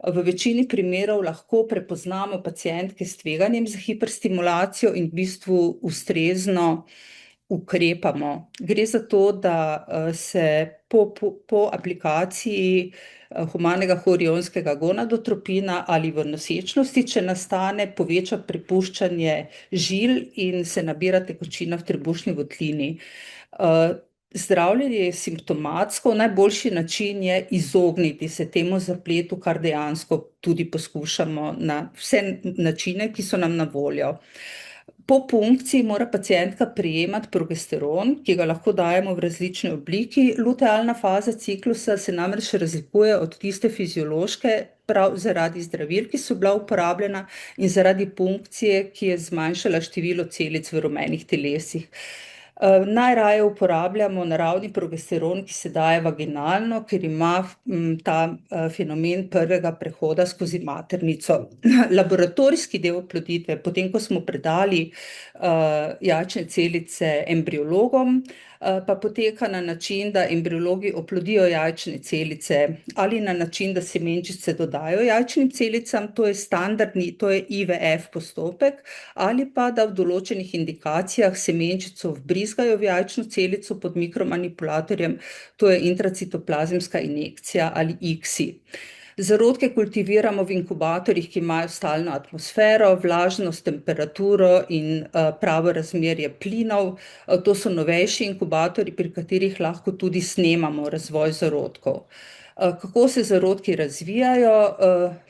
V večini primerov lahko prepoznamo pacientke s tveganjem za hiperstimulacijo in v bistvu ustrezno ukrepamo. Gre za to, da se po aplikaciji humanega horionskega gonadotropina ali v nosečnosti, če nastane, poveča prepuščanje žil in se nabira tekočina v trebušni votlini. Zdravljenje je simptomatsko, najboljši način je izogniti se temu zapletu, kar dejansko tudi poskušamo na vse načine, ki so nam na voljo. Po punkciji mora pacientka prejemati progesteron, ki ga lahko dajemo v različni obliki. Lutealna faza ciklusa se namreč razlikuje od tiste fiziološke prav zaradi zdravil, ki so bila uporabljena, in zaradi punkcije, ki je zmanjšala število celic v rumenih telesih. Najraje uporabljamo naravni progesteron, ki se daje vaginalno, ker ima ta fenomen prvega prehoda skozi maternico. Laboratorijski del oploditve, potem ko smo predali jajčne celice embriologom, pa poteka na način, da embriologi oplodijo jajčne celice ali na način, da semenčice dodajo jajčnim celicam, to je standardni, to je IVF postopek, ali pa da v določenih indikacijah semenčico vbrizgajo v jajčno celico pod mikromanipulatorjem, to je intracitoplazemska injekcija ali ICSI. Zarodke kultiviramo v inkubatorjih, ki imajo stalno atmosfero, vlažnost, temperaturo in pravo razmerje plinov. To so novejši inkubatorji, pri katerih lahko tudi snemamo razvoj zarodkov. Kako se zarodki razvijajo?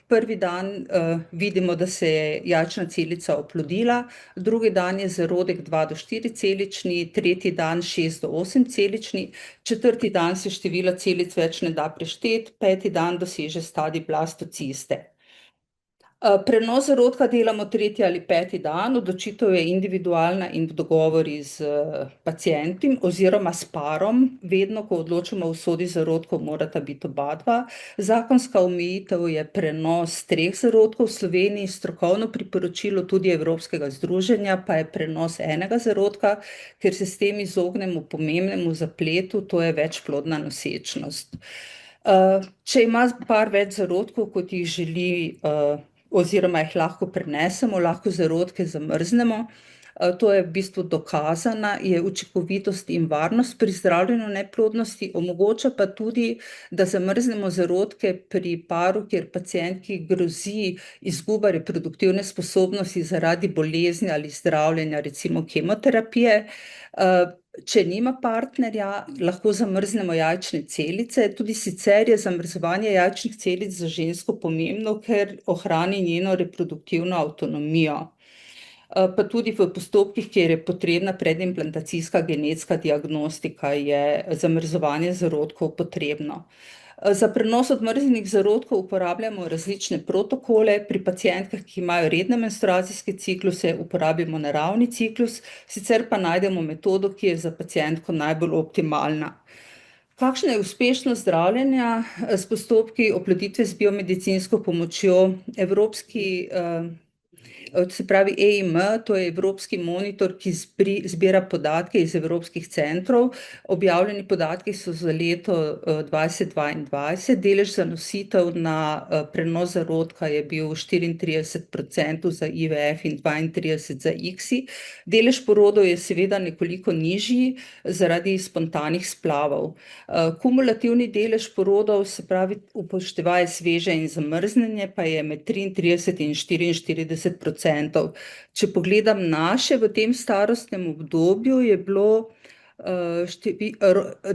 Prvi dan vidimo, da se je jajčna celica oplodila, drugi dan je zarodek 2 do 4 celični, tretji dan 6 do 8 celični, četrti dan se število celic več ne da prešteti, peti dan doseže stadij blastociste. Prenos zarodka delamo tretji ali peti dan, odločitev je individualna in v dogovori z pacientom oziroma s parom. Vedno, ko odločamo o usodi zarodkov, morata biti oba dva. Zakonska omejitev je prenos 3 zarodkov, v Sloveniji strokovno priporočilo tudi Evropskega združenja pa je prenos 1 zarodka, ker se s tem izognemo pomembnemu zapletu, to je večplodna nosečnost. Če ima par več zarodkov, kot jih želi, oziroma jih lahko prenesemo, lahko zarodke zamrznemo. To je v bistvu dokazana, je učinkovitost in varnost pri zdravljenju neplodnosti, omogoča pa tudi, da zamrznemo zarodke pri paru, kjer pacientki grozi izguba reproduktivne sposobnosti zaradi bolezni ali zdravljenja, recimo kemoterapije. Če nima partnerja, lahko zamrznemo jajčne celice. Tudi sicer je zamrzovanje jajčnih celic za žensko pomembno, ker ohrani njeno reproduktivno avtonomijo. Pa tudi v postopkih, kjer je potrebna predimplantacijska genetska diagnostika, je zamrzovanje zarodkov potrebno. Za prenos odmrznjenih zarodkov uporabljamo različne protokole. Pri pacientkah, ki imajo redne menstruacijske cikluse, uporabimo naravni ciklus, sicer pa najdemo metodo, ki je za pacientko najbolj optimalna. Kakšna je uspešnost zdravljenja s postopki oploditve z biomedicinsko pomočjo? Evropski, se pravi EIM, to je Evropski monitor, ki zbira podatke iz evropskih centrov. Objavljeni podatki so za leto 2022. Delež zanositev na prenos zarodka je bil 34% za IVF in 32% za ICSI. Delež porodov je seveda nekoliko nižji zaradi spontanih splavov. Kumulativni delež porodov, se pravi upoštevaje sveže in zamrznjene, pa je med 33 in 44%. Če pogledam naše v tem starostnem obdobju, je bilo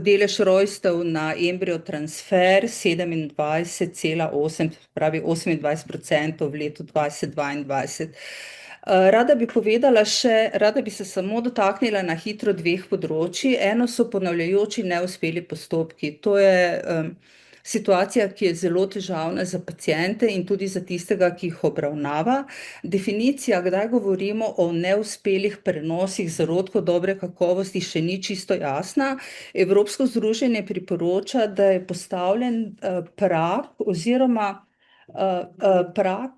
delež rojstev na embriotransfer 27,8, se pravi 28% v letu 2022. Rada bi povedala še, rada bi se samo dotaknila na hitro 2 področij. Eno so ponavljajoči neuspeli postopki. To je situacija, ki je zelo težavna za paciente in tudi za tistega, ki jih obravnava. Definicija, kdaj govorimo o neuspelih prenosih zarodkov dobre kakovosti, še ni čisto jasna. Evropsko združenje priporoča, da je postavljen prag oziroma prag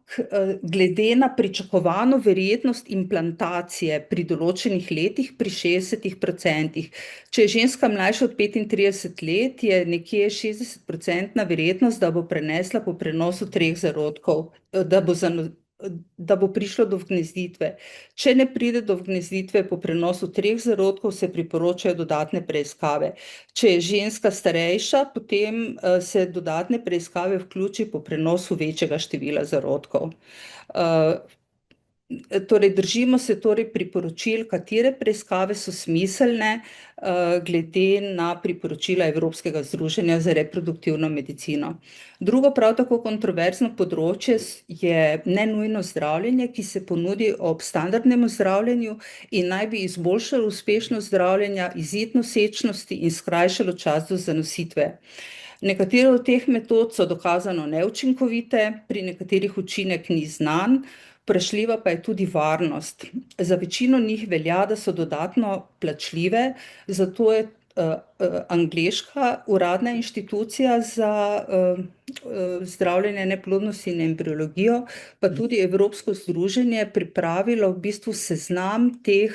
glede na pričakovano verjetnost implantacije pri določenih letih pri 60%. Če je ženska mlajša od 35 let, je nekje 60% verjetnost, da bo prenesla po prenosu 3 zarodkov, da bo da bo prišlo do vgnezditve. Če ne pride do vgnezditve po prenosu 3 zarodkov, se priporočajo dodatne preiskave. Če je ženska starejša, potem se dodatne preiskave vključi po prenosu večjega števila zarodkov. Torej, držimo se torej priporočil, katere preiskave so smiselne, glede na priporočila Evropskega združenja za reproduktivno medicino. Drugo prav tako kontroverzno področje je nenujno zdravljenje, ki se ponudi ob standardnem zdravljenju in naj bi izboljšalo uspešnost zdravljenja, izid nosečnosti in skrajšalo čas do zanositve. Nekatere od teh metod so dokazano neučinkovite, pri nekaterih učinek ni znan, vprašljiva pa je tudi varnost. Za večino njih velja, da so dodatno plačljive, zato je angleška uradna inštitucija za zdravljenje neplodnosti in embriologijo, pa tudi Evropsko združenje pripravilo v bistvu seznam teh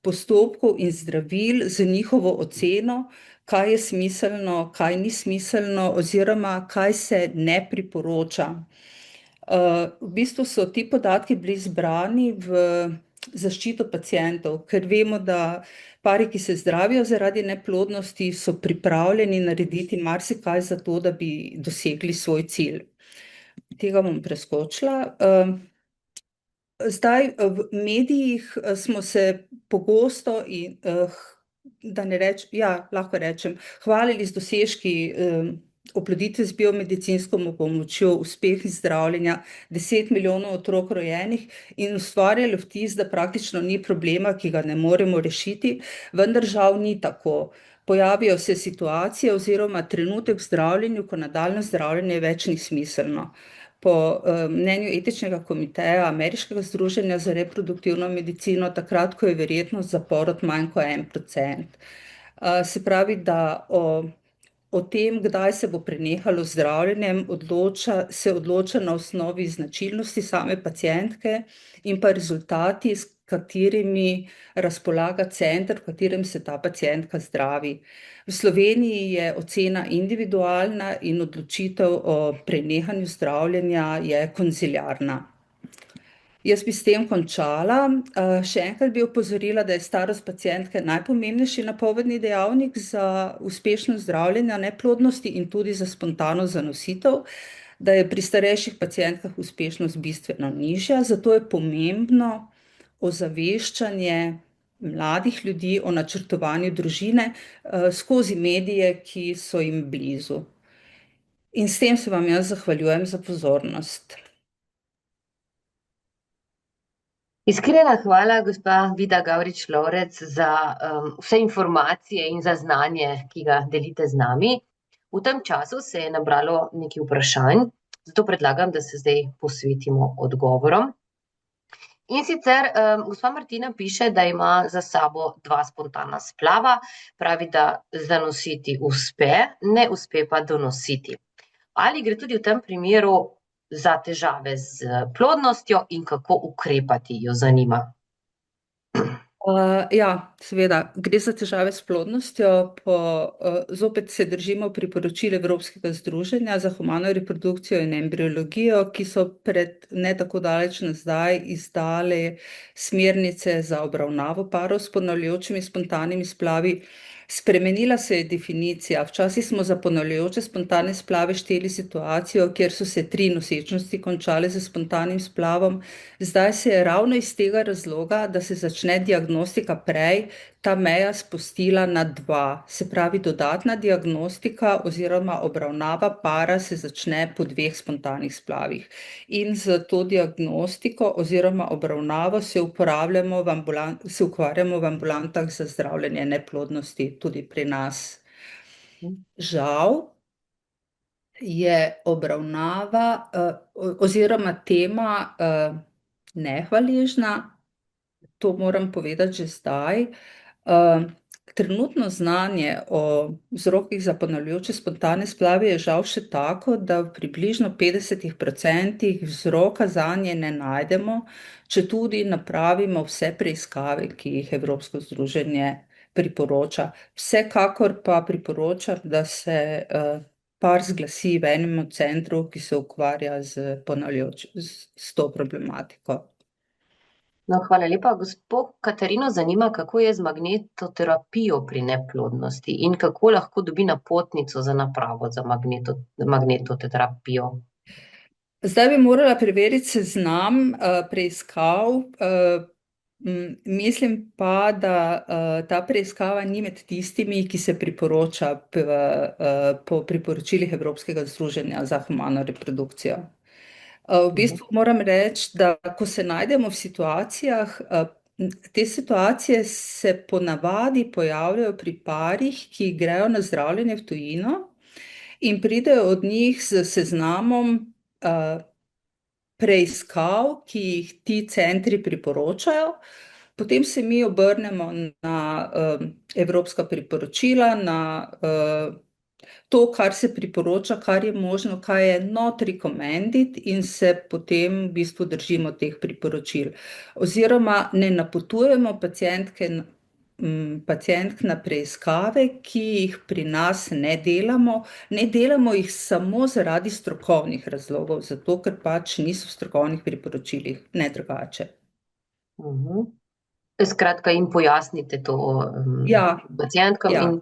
postopkov in zdravil z njihovo oceno, kaj je smiselno, kaj ni smiselno oziroma kaj se ne priporoča. V bistvu so ti podatki bili zbrani v zaščito pacientov, ker vemo, da pari, ki se zdravijo zaradi neplodnosti, so pripravljeni narediti marsikaj za to, da bi dosegli svoj cilj. Tega bom preskočila. Zdaj v medijih smo se pogosto in lahko rečem, hvalili z dosežki oploditve z biomedicinsko pomočjo, uspeh zdravljenja, 10 milijonov otrok rojenih in ustvarjali vtis, da praktično ni problema, ki ga ne moremo rešiti, vendar žal ni tako. Pojavijo se situacije oziroma trenutek v zdravljenju, ko nadaljnje zdravljenje več ni smiselno. Po mnenju etičnega komiteja Ameriškega združenja za reproduktivno medicino, takrat, ko je verjetnost za porod manj kot 1%. Se pravi, da o tem, kdaj se bo prenehalo z zdravljenjem, se odloča na osnovi značilnosti same pacientke in pa rezultati, s katerimi razpolaga center, v katerem se ta pacientka zdravi. V Sloveniji je ocena individualna in odločitev o prenehanju zdravljenja je konziliarna. Jaz bi s tem končala. Še enkrat bi opozorila, da je starost pacientke najpomembnejši napovedni dejavnik za uspešno zdravljenje neplodnosti in tudi za spontano zanositev, da je pri starejših pacientkah uspešnost bistveno nižja, zato je pomembno ozaveščanje mladih ljudi o načrtovanju družine skozi medije, ki so jim blizu. In s tem se vam jaz zahvaljujem za pozornost. Iskrena hvala, gospa Vida Gavrič Lovrec, za vse informacije in za znanje, ki ga delite z nami. V tem času se je nabralo nekaj vprašanj, zato predlagam, da se zdaj posvetimo odgovorom. In sicer gospa Martina piše, da ima za sabo 2 spontana splava, pravi, da zanositi uspe, ne uspe pa donositi. Ali gre tudi v tem primeru za težave z plodnostjo in kako ukrepati, jo zanima? Ja, seveda, gre za težave s plodnostjo. Zopet se držimo priporočil Evropskega združenja za humano reprodukcijo in embriologijo, ki so pred ne tako daleč nazaj izdali smernice za obravnavo parov s ponavljajočimi spontanimi splavi. Spremenila se je definicija. Včasih smo za ponavljajoče spontane splave šteli situacijo, kjer so se 3 nosečnosti končale z spontanim splavom. Zdaj se je ravno iz tega razloga, da se začne diagnostika prej, ta meja spustila na 2. Se pravi, dodatna diagnostika oziroma obravnava para se začne po 2 spontanih splavih. In z to diagnostiko oziroma obravnavo se ukvarjamo v ambulantah za zdravljenje neplodnosti tudi pri nas. Žal je obravnava oziroma tema nehvaležna, to moram povedati že zdaj. Trenutno znanje o vzrokih za ponavljajoče spontane splave je žal še tako, da v približno 50% vzroka zanje ne najdemo, četudi napravimo vse preiskave, ki jih Evropsko združenje priporoča. Vsekakor pa priporočam, da se par zglasi v enem centru, ki se ukvarja s to problematiko. No, hvala lepa. Gospod Katarino zanima, kako je z magnetoterapijo pri neplodnosti in kako lahko dobi napotnico za napravo za magnetoterapijo. Zdaj bi morala preveriti seznam preiskav. Mislim pa, da ta preiskava ni med tistimi, ki se priporoča po priporočilih Evropskega združenja za humano reprodukcijo. V bistvu moram reči, da ko se najdemo v situacijah, te situacije se ponavadi pojavljajo pri parih, ki grejo na zdravljenje v tujino in pridejo od njih s seznamom preiskav, ki jih ti centri priporočajo. Potem se mi obrnemo na evropska priporočila, na to, kar se priporoča, kar je možno, kaj je not recommended, in se potem v bistvu držimo teh priporočil. Oziroma ne napotujemo pacientk na preiskave, ki jih pri nas ne delamo. Ne delamo jih samo zaradi strokovnih razlogov, zato ker pač niso v strokovnih priporočilih, ne drugače. Skratka, jim pojasnite to pacientkam.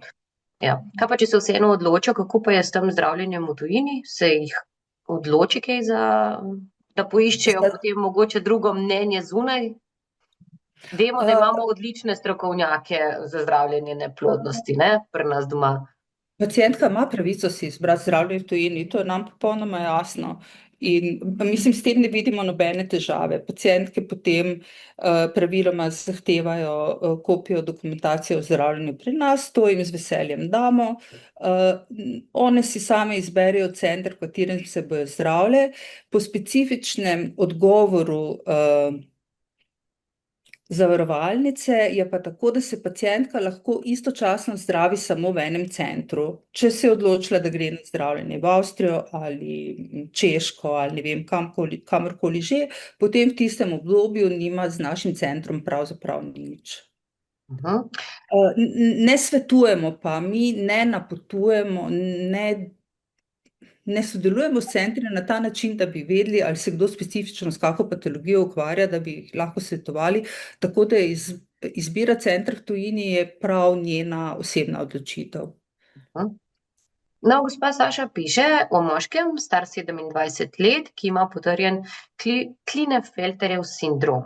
Ja. Kaj pa, če se vseeno odločijo, kako pa je s tem zdravljenjem v tujini? Se jih odloči kaj da poiščejo potem mogoče drugo mnenje zunaj? Vemo, da imamo odlične strokovnjake za zdravljenje neplodnosti, ne, pri nas doma. Pacientka ima pravico si izbrati zdravljenje v tujini, to je nam popolnoma jasno. In mislim, s tem ne vidimo nobene težave. Pacientke potem praviloma zahtevajo kopijo dokumentacije o zdravljenju pri nas, to jim z veseljem damo. One si same izberejo center, v katerem se bojo zdravile. Po specifičnem odgovoru zavarovalnice je pa tako, da se pacientka lahko istočasno zdravi samo v enem centru. Če se je odločila, da gre na zdravljenje v Avstrijo ali Češko ali ne vem, kamorkoli že, potem v tistem obdobju nima z našim centrom pravzaprav nič. Ne svetujemo pa, mi ne napotujemo, ne sodelujemo s centri na ta način, da bi vedeli, ali se kdo specifično s kako patologijo ukvarja, da bi jih lahko svetovali. Tako da izbira centra v tujini je prav njena osebna odločitev. No, gospa Saša piše o moškem, star 27 let, ki ima potrjen Klinefelterjev sindrom.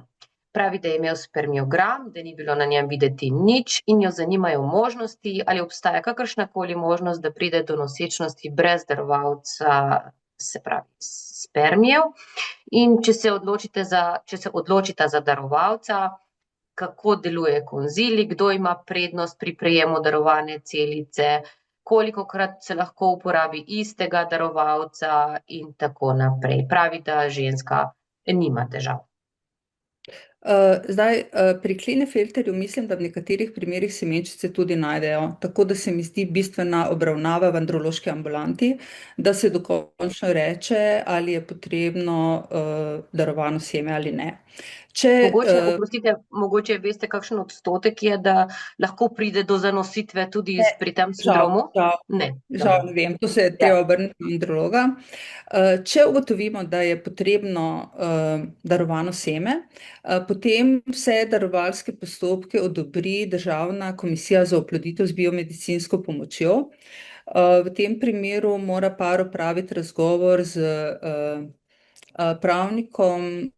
Pravi, da je imel spermiogram, da ni bilo na njem videti nič in jo zanimajo možnosti, ali obstaja kakršnakoli možnost, da pride do nosečnosti brez darovalca, se pravi spermijev. In če se odločita za darovalca, kako deluje konzili, kdo ima prednost pri prejemu darovane celice, kolikokrat se lahko uporabi istega darovalca in tako naprej. Pravi, da ženska nima težav. Zdaj, pri Klinefelterju mislim, da v nekaterih primerih semenčice tudi najdejo, tako da se mi zdi bistvena obravnava v androloški ambulanti, da se dokončno reče, ali je potrebno darovano seme ali ne. Mogoče veste, kakšen odstotek je, da lahko pride do zanositve tudi pri tem sindromu? Žal ne vem, to se je treba obrniti na androloga. Če ugotovimo, da je potrebno darovano seme, potem vse darovalske postopke odobri Državna komisija za oploditev z biomedicinsko pomočjo. V tem primeru mora par opraviti razgovor z pravnikom,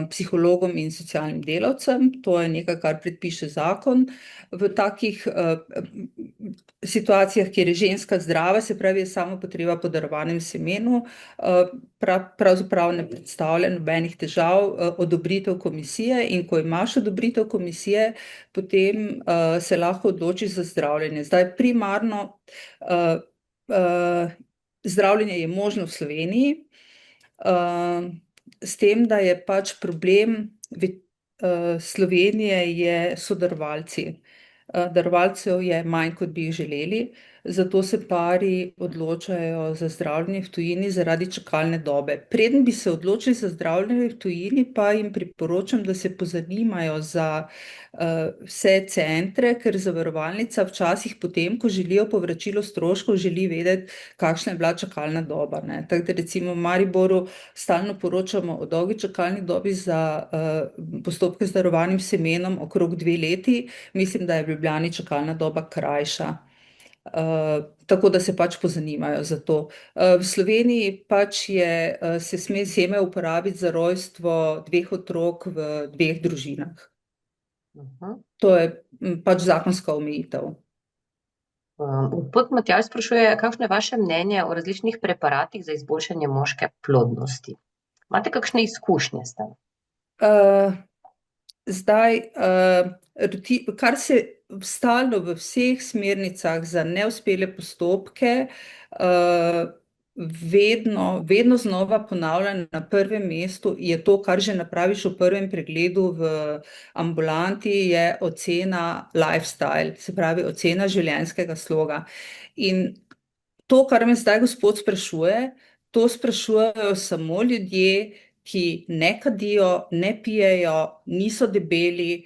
psihologom in socialnim delavcem. To je nekaj, kar predpiše zakon. V takih situacijah, kjer je ženska zdrava, se pravi, je samo potreba po darovanem semenu, pravzaprav ne predstavlja nobenih težav, odobritev komisije, in ko imaš odobritev komisije, potem se lahko odločiš za zdravljenje. Zdaj, primarno zdravljenje je možno v Sloveniji, s tem, da je pač problem Slovenije so darovalci. Darovalcev je manj, kot bi jih želeli. zato se pari odločajo za zdravljenje v tujini zaradi čakalne dobe. Preden bi se odločili za zdravljenje v tujini, pa jim priporočam, da se pozanimajo za vse centre, ker zavarovalnica včasih potem, ko želijo povračilo stroškov, želi vedeti, kakšna je bila čakalna doba, ne. Tako da recimo v Mariboru stalno poročamo o dolgi čakalni dobi za postopke z darovanim semenom okrog 2 leti. Mislim, da je v Ljubljani čakalna doba krajša. Tako da se pač pozanimajo za to. V Sloveniji pač se sme seme uporabiti za rojstvo 2 otrok v 2 družinah. To je pač zakonska omejitev. Gospod Matjaž sprašuje, kakšno je vaše mnenje o različnih preparatih za izboljšanje moške plodnosti? Imate kakšne izkušnje s tem? Zdaj, kar se stalno v vseh smernicah za neuspele postopke, vedno znova ponavlja na prvem mestu, je to, kar že napraviš v prvem pregledu v ambulanti, je ocena lifestyle, se pravi ocena življenjskega sloga. In to, kar me zdaj gospod sprašuje, to sprašujejo samo ljudje, ki ne kadijo, ne pijejo, niso debeli,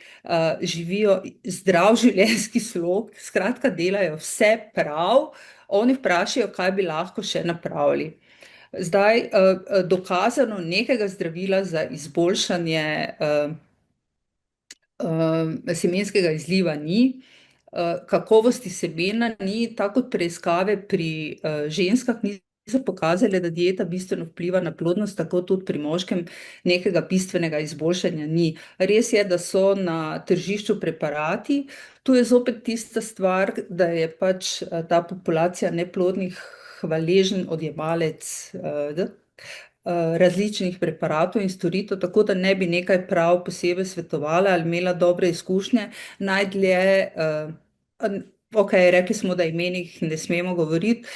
živijo zdrav življenjski slog, skratka delajo vse prav, oni vprašajo, kaj bi lahko še napravili. Zdaj, dokazano nekega zdravila za izboljšanje semenskega izliva ni, kakovosti semena ni, tako kot preiskave pri ženskah niso pokazale, da dieta bistveno vpliva na plodnost, tako tudi pri moškem nekega bistvenega izboljšanja ni. Res je, da so na tržišču preparati, tu je zopet tista stvar, da je pač ta populacija neplodnih hvaležen odjemalec različnih preparatov in storitev, tako da ne bi nekaj prav posebej svetovala ali imela dobre izkušnje. Najdlje, okej, rekli smo, da o imenih ne smemo govoriti,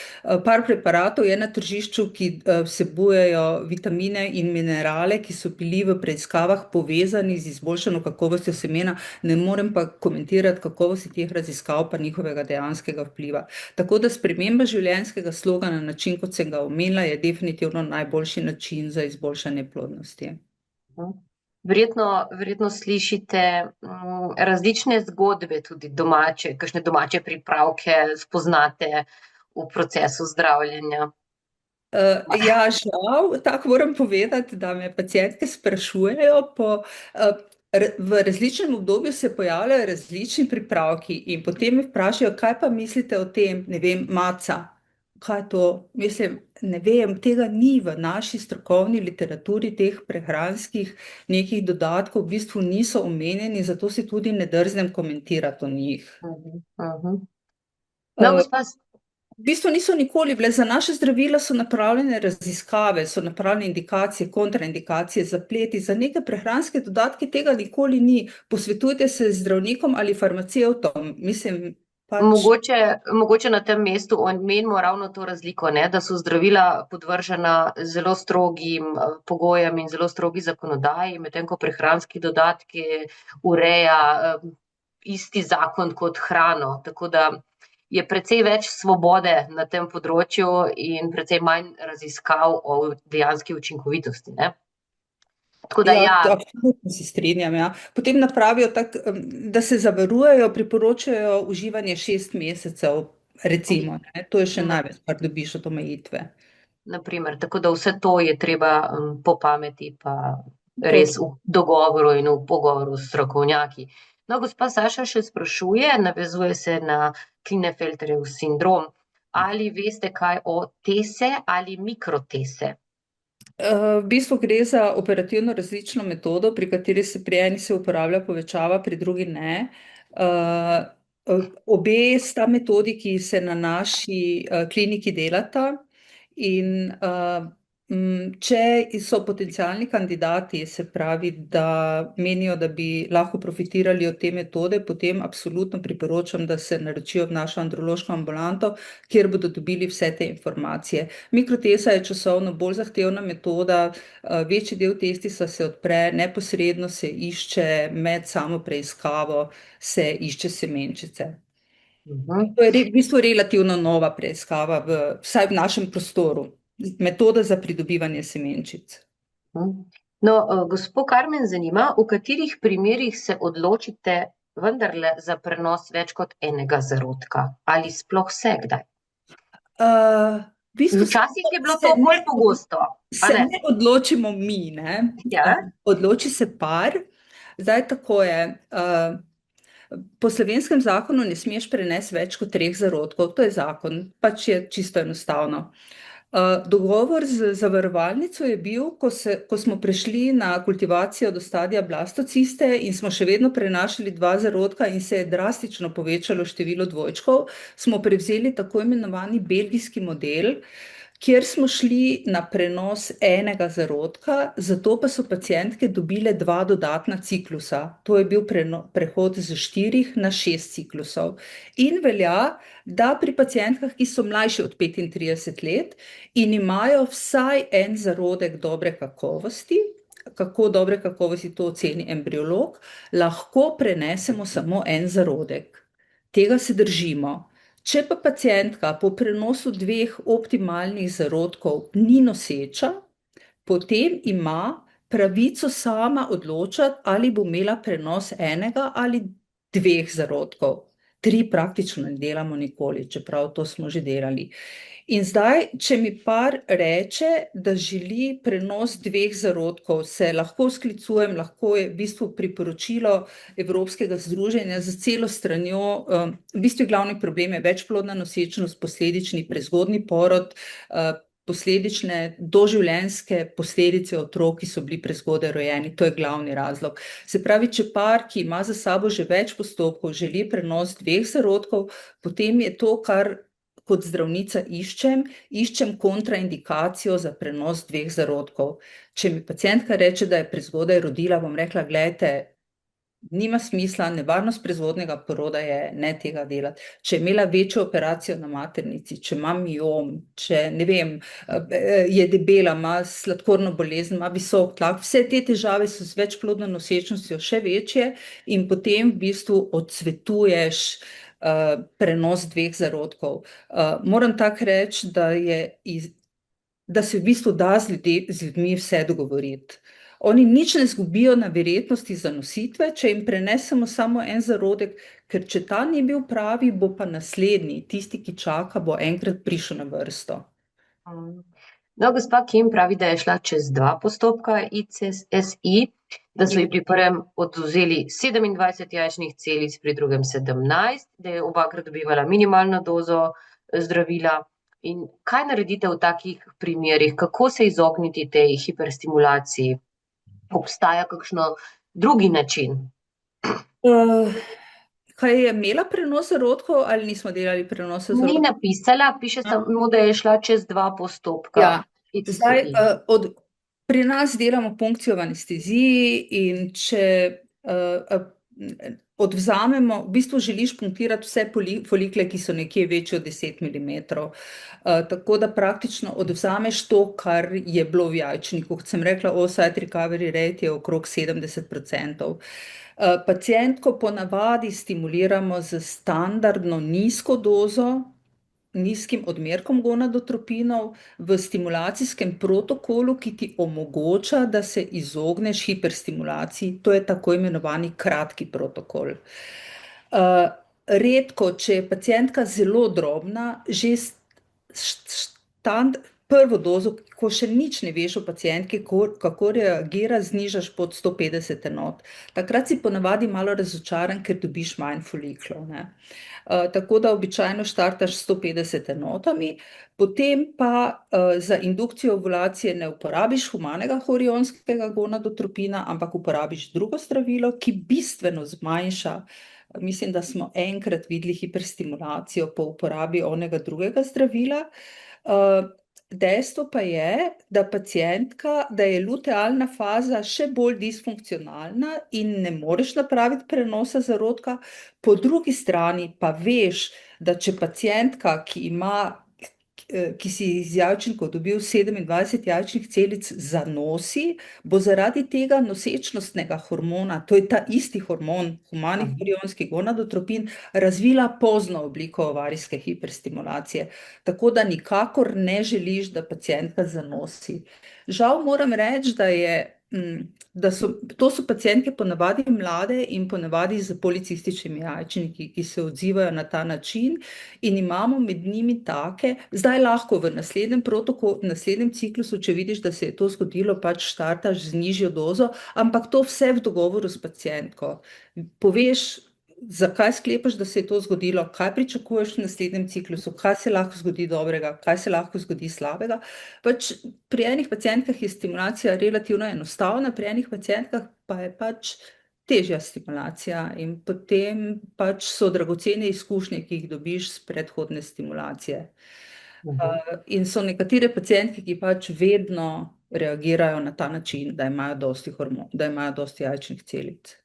par preparatov je na tržišču, ki vsebujejo vitamine in minerale, ki so bili v preiskavah povezani z izboljšano kakovostjo semena, ne morem pa komentirati kakovosti teh raziskav pa njihovega dejanskega vpliva. Tako da sprememba življenjskega sloga na način, kot sem ga omenila, je definitivno najboljši način za izboljšanje plodnosti. Verjetno slišite različne zgodbe, tudi domače, kakšne domače pripravke spoznate v procesu zdravljenja. Ja, žal, tako moram povedati, da me pacientke sprašujejo v različnem obdobju se pojavljajo različni pripravki in potem me vprašajo, kaj pa mislite o tem, ne vem, maca. Kaj je to? Mislim, ne vem, tega ni v naši strokovni literaturi, teh prehranskih nekih dodatkov v bistvu niso omenjeni, zato si tudi ne drznem komentirati o njih. No, gospa, V bistvu niso nikoli bile, za naše zdravila so napravljene raziskave, so napravljene indikacije, kontraindikacije, zapleti, za neke prehranske dodatke tega nikoli ni. Posvetujte se z zdravnikom ali farmacevtom, mislim, pač. Mogoče na tem mestu omenimo ravno to razliko, ne, da so zdravila podvržena zelo strogim pogojem in zelo strogi zakonodaji, medtem ko prehranski dodatki ureja isti zakon kot hrano, tako da je precej več svobode na tem področju in precej manj raziskav o dejanski učinkovitosti, ne. Tako da ja. Absolutno se strinjam, ja. Potem napravijo tako, da se zavarujejo, priporočajo uživanje 6 mesecev, recimo, ne. To je še največ, kar dobiš od omejitve. Naprimer, tako da vse to je treba po pameti pa res v dogovoru in v pogovoru s strokovnjaki. No, gospa Saša še sprašuje, navezuje se na Klinefelterjev sindrom. Ali veste kaj o tese ali mikrotese? V bistvu gre za operativno različno metodo, pri kateri se pri eni se uporablja povečava, pri drugi ne. Obe sta metodi, ki se na naši kliniki delata, in če so potencialni kandidati, se pravi, da menijo, da bi lahko profitirali od te metode, potem absolutno priporočam, da se naročijo v našo androloško ambulanto, kjer bodo dobili vse te informacije. Mikrotesa je časovno bolj zahtevna metoda, večji del testisa se odpre, neposredno se išče med samo preiskavo, se išče semenčice. Mhm. To je v bistvu relativno nova preiskava, vsaj v našem prostoru, metoda za pridobivanje semenčic. Mhm. No, gospod Karmen zanima, v katerih primerih se odločite vendarle za prenos več kot enega zarodka? Ali sploh se kdaj? V bistvu Včasih je bilo se to bolj ne, pogosto, a se ne? ne odločimo mi, ne? Ja? Odloči se par. Zdaj tako je. Po slovenskem zakonu ne smeš prenesti več kot 3 zarodkov, to je zakon, pač je čisto enostavno. Dogovor z zavarovalnico je bil, ko smo prešli na kultivacijo do stadija blastociste in smo še vedno prenašali 2 zarodka in se je drastično povečalo število dvojčkov, smo prevzeli tako imenovani belgijski model, kjer smo šli na prenos enega zarodka, zato pa so pacientke dobile 2 dodatna ciklusa. To je bil prehod z 4 na 6 ciklusov. In velja, da pri pacientkah, ki so mlajše od 35 let in imajo vsaj en zarodek dobre kakovosti, kako dobre kakovosti to oceni embriolog, lahko prenesemo samo en zarodek. Tega se držimo. Če pa pacientka po prenosu 2 optimalnih zarodkov ni noseča, potem ima pravico sama odločati, ali bo imela prenos enega ali 2 zarodkov. 3 praktično ne delamo nikoli, čeprav to smo že delali. In zdaj, če mi par reče, da želi prenos 2 zarodkov, se lahko sklicujem, lahko je v bistvu priporočilo Evropskega združenja za celo stranjo. V bistvu glavni problem je večplodna nosečnost, posledični prezgodnji porod, posledične doživljenjske posledice otrok, ki so bili prezgodaj rojeni. To je glavni razlog. Se pravi, če par, ki ima za sabo že več postopkov, želi prenos 2 zarodkov, potem je to, kar kot zdravnica iščem kontraindikacijo za prenos 2 zarodkov. Če mi pacientka reče, da je prezgodaj rodila, bom rekla, gledajte, nima smisla, nevarnost prezgodnjega poroda je ne tega delati. Če je imela večjo operacijo na maternici, če ima miom, če ne vem, je debela, ima sladkorno bolezen, ima visok tlak, vse te težave so z večplodno nosečnostjo še večje in potem v bistvu odsvetuješ prenos 2 zarodkov. Moram tako reči, da se v bistvu da z ljudmi vse dogovoriti. Oni nič ne zgubijo na verjetnosti zanositve, če jim prenesemo samo en zarodek, ker če ta ni bil pravi, bo pa naslednji, tisti, ki čaka, bo enkrat prišel na vrsto. No, gospa Kim pravi, da je šla čez 2 postopka ICSI, da so ji pri prvem odvzeli 27 jajčnih celic, pri drugem 17, da je obakrat dobivala minimalno dozo zdravila. In kaj naredite v takih primerih? Kako se izogniti tej hiperstimulaciji? Obstaja kakšno drugi način? Kaj je imela prenos zarodkov ali nismo delali prenosa Ni zarodkov? napisala, piše samo, da je šla čez 2 postopka Ja, zdaj, ICSI. pri nas delamo punkcijo v anesteziji in če odvzamemo, v bistvu želiš punktirati vse folikle, ki so nekje večji od 10 milimetrov. Tako da praktično odvzameš to, kar je bilo v jajčniku. Kot sem rekla, oocyte recovery rate je okrog 70%. Pacientko ponavadi stimuliramo z standardno nizko dozo, nizkim odmerkom gonadotropinov v stimulacijskem protokolu, ki ti omogoča, da se izogneš hiperstimulaciji. To je tako imenovani kratki protokol. Redko, če je pacientka zelo drobna, že prvo dozo, ko še nič ne veš o pacientki, kako reagira, znižaš pod 150 enot. Takrat si ponavadi malo razočaran, ker dobiš manj foliklov, ne. Tako da običajno štartaš s 150 enotami, potem pa za indukcijo ovulacije ne uporabiš humanega horionskega gonadotropina, ampak uporabiš drugo zdravilo, ki bistveno zmanjša. Mislim, da smo enkrat videli hiperstimulacijo po uporabi onega drugega zdravila. Dejstvo pa je, da je lutealna faza še bolj disfunkcionalna in ne moreš napraviti prenosa zarodka. Po drugi strani pa veš, da če pacientka, ki si iz jajčnikov dobil 27 jajčnih celic, zanosi, bo zaradi tega nosečnostnega hormona, to je ta isti hormon, humani hormonski gonadotropin, razvila pozno obliko ovarijske hiperstimulacije. Tako da nikakor ne želiš, da pacientka zanosi. Žal moram reči, to so pacientke ponavadi mlade in ponavadi z policističnimi jajčniki, ki se odzivajo na ta način in imamo med njimi take, zdaj lahko v naslednjem ciklusu, če vidiš, da se je to zgodilo, pač štartaš z nižjo dozo, ampak to vse v dogovoru s pacientko. Poveš, zakaj sklepaš, da se je to zgodilo, kaj pričakuješ v naslednjem ciklusu, kaj se lahko zgodi dobrega, kaj se lahko zgodi slabega. Pač pri enih pacientkah je stimulacija relativno enostavna, pri enih pacientkah pa je pač težja stimulacija in potem pač so dragocene izkušnje, ki jih dobiš z predhodne stimulacije. In so nekatere pacientke, ki pač vedno reagirajo na ta način, da imajo dosti jajčnih celic.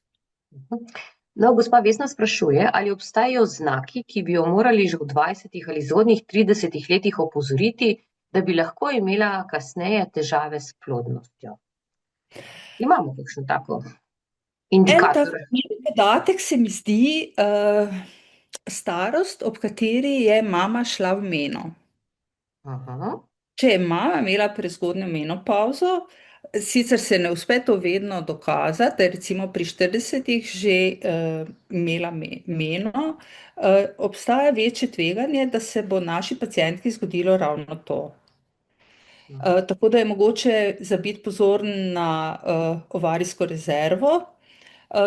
No, gospa Vesna sprašuje, ali obstajajo znaki, ki bi jo morali že v 20 ali zgodnjih 30 letih opozoriti, da bi lahko imela kasneje težave s plodnostjo. Imamo kakšno tako indikator? En podatek se mi zdi starost, ob kateri je mama šla v meno. Če je mama imela prezgodnjo menopavzo, sicer se ne uspe to vedno dokazati, da je recimo pri 40 že imela meno, obstaja večje tveganje, da se bo naši pacientki zgodilo ravno to. Tako da je mogoče za biti pozoren na ovarijsko rezervo.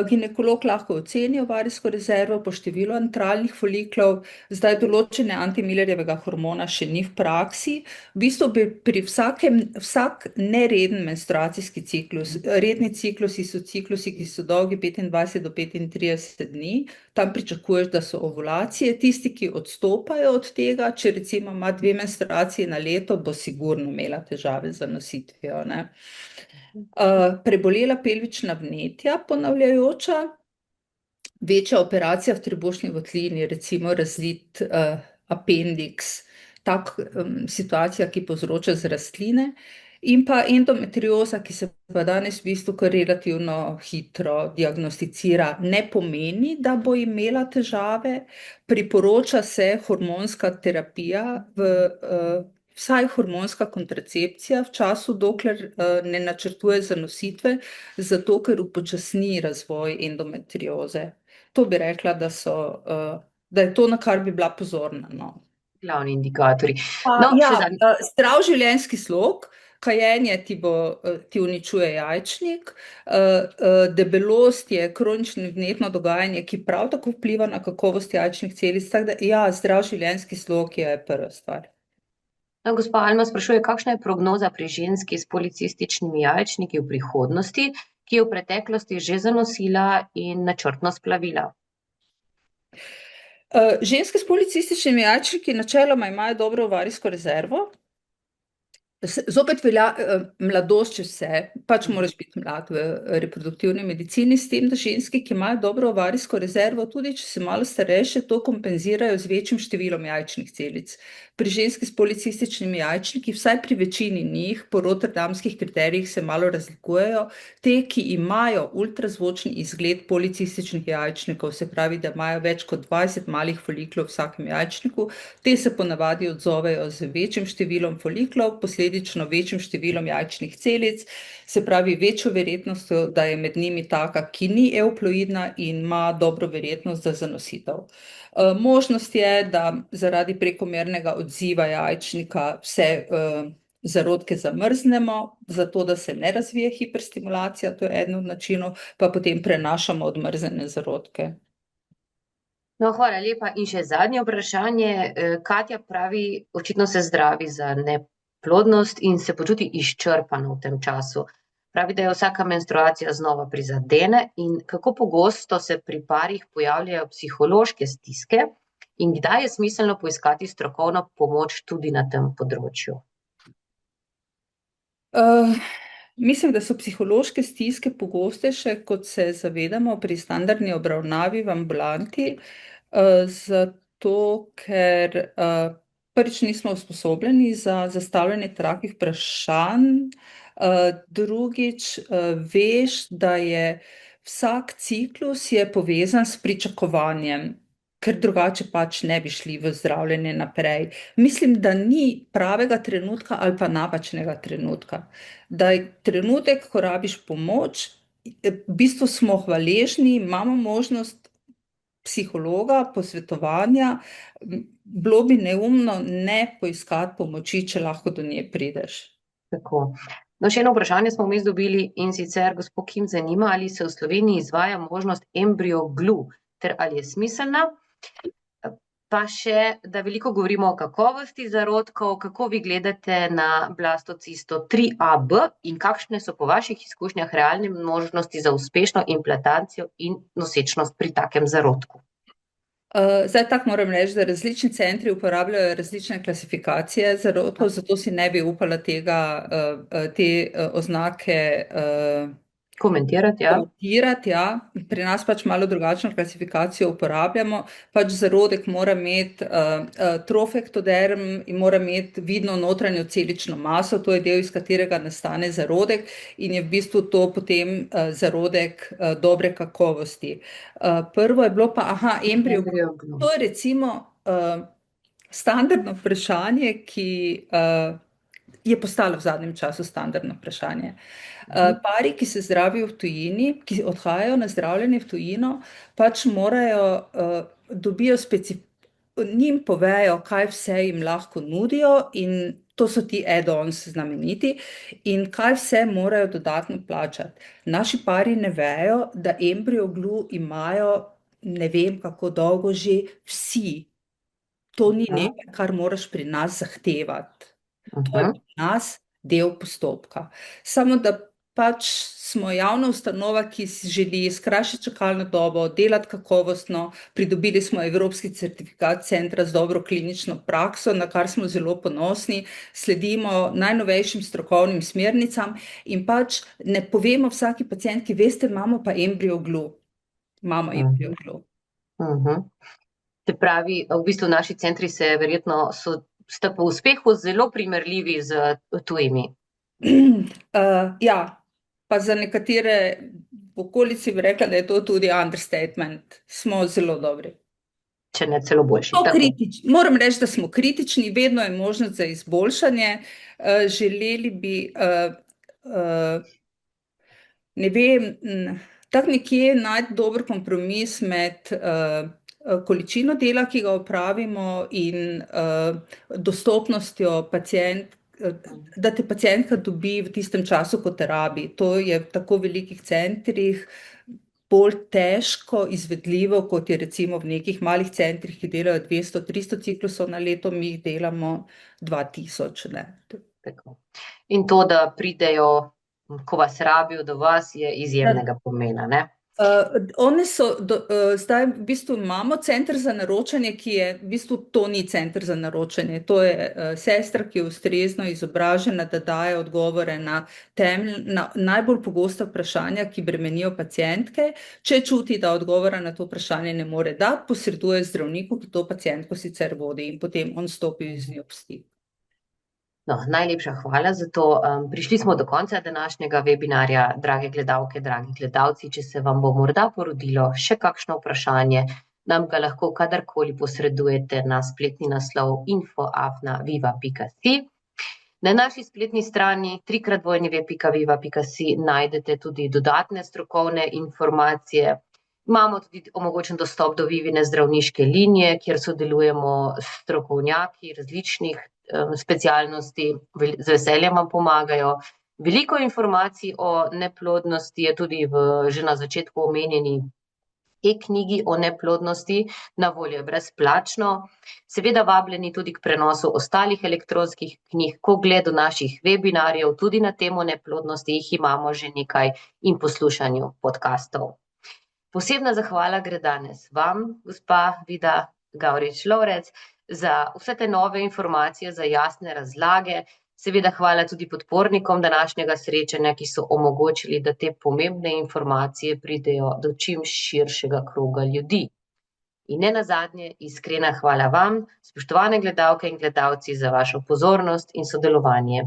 Ginekolog lahko oceni ovarijsko rezervo po številu antralnih foliklov, zdaj določene antimillerjevega hormona še ni v praksi. V bistvu bi pri vsak nereden menstruacijski ciklus, redni ciklusi so ciklusi, ki so dolgi 25 do 35 dni, tam pričakuješ, da so ovulacije, tisti, ki odstopajo od tega, če recimo ima 2 menstruaciji na leto, bo sigurno imela težave z zanositvijo, ne. Prebolela pelvična vnetja ponavljajoča, večja operacija v trebušni votlini, recimo razlit apendiks, situacija, ki povzroča zrastline, in pa endometrioza, ki se pa danes v bistvu kar relativno hitro diagnosticira, ne pomeni, da bo imela težave, priporoča se hormonska terapija vsaj hormonska kontracepcija v času, dokler ne načrtuje zanositve, zato ker upočasni razvoj endometrioze. To bi rekla, da je to, na kar bi bila pozorna, no. Glavni indikatorji. Zdrav življenjski slog, kajenje ti uničuje jajčnik, debelost je kronično vnetno dogajanje, ki prav tako vpliva na kakovost jajčnih celic, tako da zdrav življenjski slog je prva stvar. No, gospa Alma sprašuje, kakšna je prognoza pri ženski s policističnimi jajčniki v prihodnosti, ki je v preteklosti že zanosila in načrtno splavila? Ženske s policističnimi jajčniki načeloma imajo dobro ovarijsko rezervo. Zopet velja mladost čez vse, pač moraš biti mlad v reproduktivni medicini, s tem, da ženske, ki imajo dobro ovarijsko rezervo, tudi če so malo starejše, to kompenzirajo z večjim številom jajčnih celic. Pri ženski s policističnimi jajčniki, vsaj pri večini njih, po rotterdamskih kriterijih se malo razlikujejo. Te, ki imajo ultrazvočni izgled policističnih jajčnikov, se pravi, da imajo več kot 20 malih foliklov v vsakem jajčniku, te se ponavadi odzovejo z večjim številom foliklov, posledično večjim številom jajčnih celic, se pravi večjo verjetnostjo, da je med njimi taka, ki ni euploidna in ima dobro verjetnost za zanositev. Možnost je, da zaradi prekomernega odziva jajčnika vse zarodke zamrznemo, zato da se ne razvije hiperstimulacija, to je eden od načinov, pa potem prenašamo odmrznjene zarodke. No, hvala lepa. In še zadnje vprašanje. Katja pravi, očitno se zdravi za neplodnost in se počuti izčrpano v tem času. Pravi, da je vsaka menstruacija znova prizadene in kako pogosto se pri parih pojavljajo psihološke stiske in kdaj je smiselno poiskati strokovno pomoč tudi na tem področju? Mislim, da so psihološke stiske pogostejše, kot se zavedamo pri standardni obravnavi v ambulanti, zato ker Prvič nismo usposobljeni za zastavljanje takih vprašanj, drugič, veš, da je vsak ciklus je povezan s pričakovanjem, ker drugače pač ne bi šli v zdravljenje naprej. Mislim, da ni pravega trenutka ali pa napačnega trenutka. Da je trenutek, ko rabiš pomoč, v bistvu smo hvaležni, imamo možnost psihologa, posvetovanja, bilo bi neumno ne poiskati pomoči, če lahko do nje prideš. Tako. No, še eno vprašanje smo vmes dobili, in sicer gospod Kim zanima, ali se v Sloveniji izvaja možnost embrioglu, ter ali je smiselna. Pa še, da veliko govorimo o kakovosti zarodkov, kako vi gledate na blastocisto 3AB in kakšne so po vaših izkušnjah realne možnosti za uspešno implantacijo in nosečnost pri takem zarodku? Zdaj tako moram reči, da različni centri uporabljajo različne klasifikacije zarodkov, zato si ne bi upala te oznake Komentirati, ja. komentirati, ja. Pri nas pač malo drugačno klasifikacijo uporabljamo. Pač zarodek mora imeti trofektoderm in mora imeti vidno notranjo celično maso, to je del, iz katerega nastane zarodek in je v bistvu to potem zarodek dobre kakovosti. Prvo je bilo pa, embrioglu. To je recimo standardno vprašanje, ki je postalo v zadnjem času standardno vprašanje. Pari, ki se zdravijo v tujini, ki odhajajo na zdravljenje v tujino, pač morajo, dobijo njim povejo, kaj vse jim lahko nudijo, in to so ti add-ons znameniti, in kaj vse morajo dodatno plačati. Naši pari ne vejo, da embrioglu imajo ne vem kako dolgo že vsi. To ni nekaj, kar moraš pri nas zahtevati. To je pri nas del postopka. Samo da pač smo javna ustanova, ki si želi skrajšati čakalno dobo, delati kakovostno, pridobili smo evropski certifikat centra z dobro klinično prakso, na kar smo zelo ponosni, sledimo najnovejšim strokovnim smernicam in pač ne povemo vsaki pacientki, veste, imamo pa embrioglu. Imamo embrioglu. Se pravi, v bistvu naši centri se verjetno sta po uspehu zelo primerljivi z tujimi. Ja, pa za nekatere v okolici bi rekla, da je to tudi understatement. Smo zelo dobri. Če ne celo boljši. Moram reči, da smo kritični, vedno je možnost za izboljšanje. Želeli bi, ne vem, tako nekje najti dober kompromis med količino dela, ki ga opravimo, in dostopnostjo da te pacientka dobi v tistem času, ko te rabi. To je v tako velikih centrih bolj težko izvedljivo, kot je recimo v nekih malih centrih, ki delajo 200-300 ciklusov na leto, mi jih delamo 2000, ne. In to, da pridejo, ko vas rabijo, do vas, je izjemnega pomena, ne? One so, zdaj v bistvu imamo center za naročanje, ki je, v bistvu to ni center za naročanje, to je sestra, ki je ustrezno izobražena, da daje odgovore na najbolj pogosta vprašanja, ki bremenijo pacientke. Če čuti, da odgovora na to vprašanje ne more dati, posreduje zdravniku, ki to pacientko sicer vodi, in potem on stopi z njo v stik. No, najlepša hvala za to. Prišli smo do konca današnjega webinarja, drage gledalke, dragi gledalci. Če se vam bo morda porodilo še kakšno vprašanje, nam ga lahko kadarkoli posredujete na spletni naslov info@viva.si. Na naši spletni strani www.viva.si najdete tudi dodatne strokovne informacije. Imamo tudi omogočen dostop do Vivine zdravniške linije, kjer sodelujemo s strokovnjaki različnih specialnosti, z veseljem vam pomagajo. Veliko informacij o neplodnosti je tudi že na začetku omenjeni e-knjigi o neplodnosti, na voljo je brezplačno. Seveda vabljeni tudi k prenosu ostalih elektronskih knjig, k ogledu naših webinarjev, tudi na temo neplodnosti jih imamo že nekaj, in poslušanju podcastov. Posebna zahvala gre danes vam, gospa Vida Gavrič-Lovrec, za vse te nove informacije, za jasne razlage. Seveda hvala tudi podpornikom današnjega srečanja, ki so omogočili, da te pomembne informacije pridejo do čim širšega kroga ljudi. In ne nazadnje, iskrena hvala vam, spoštovane gledalke in gledalci, za vašo pozornost in sodelovanje.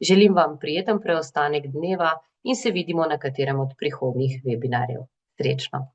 Želim vam prijeten preostanek dneva in se vidimo na katerem od prihodnjih webinarjev. Srečno!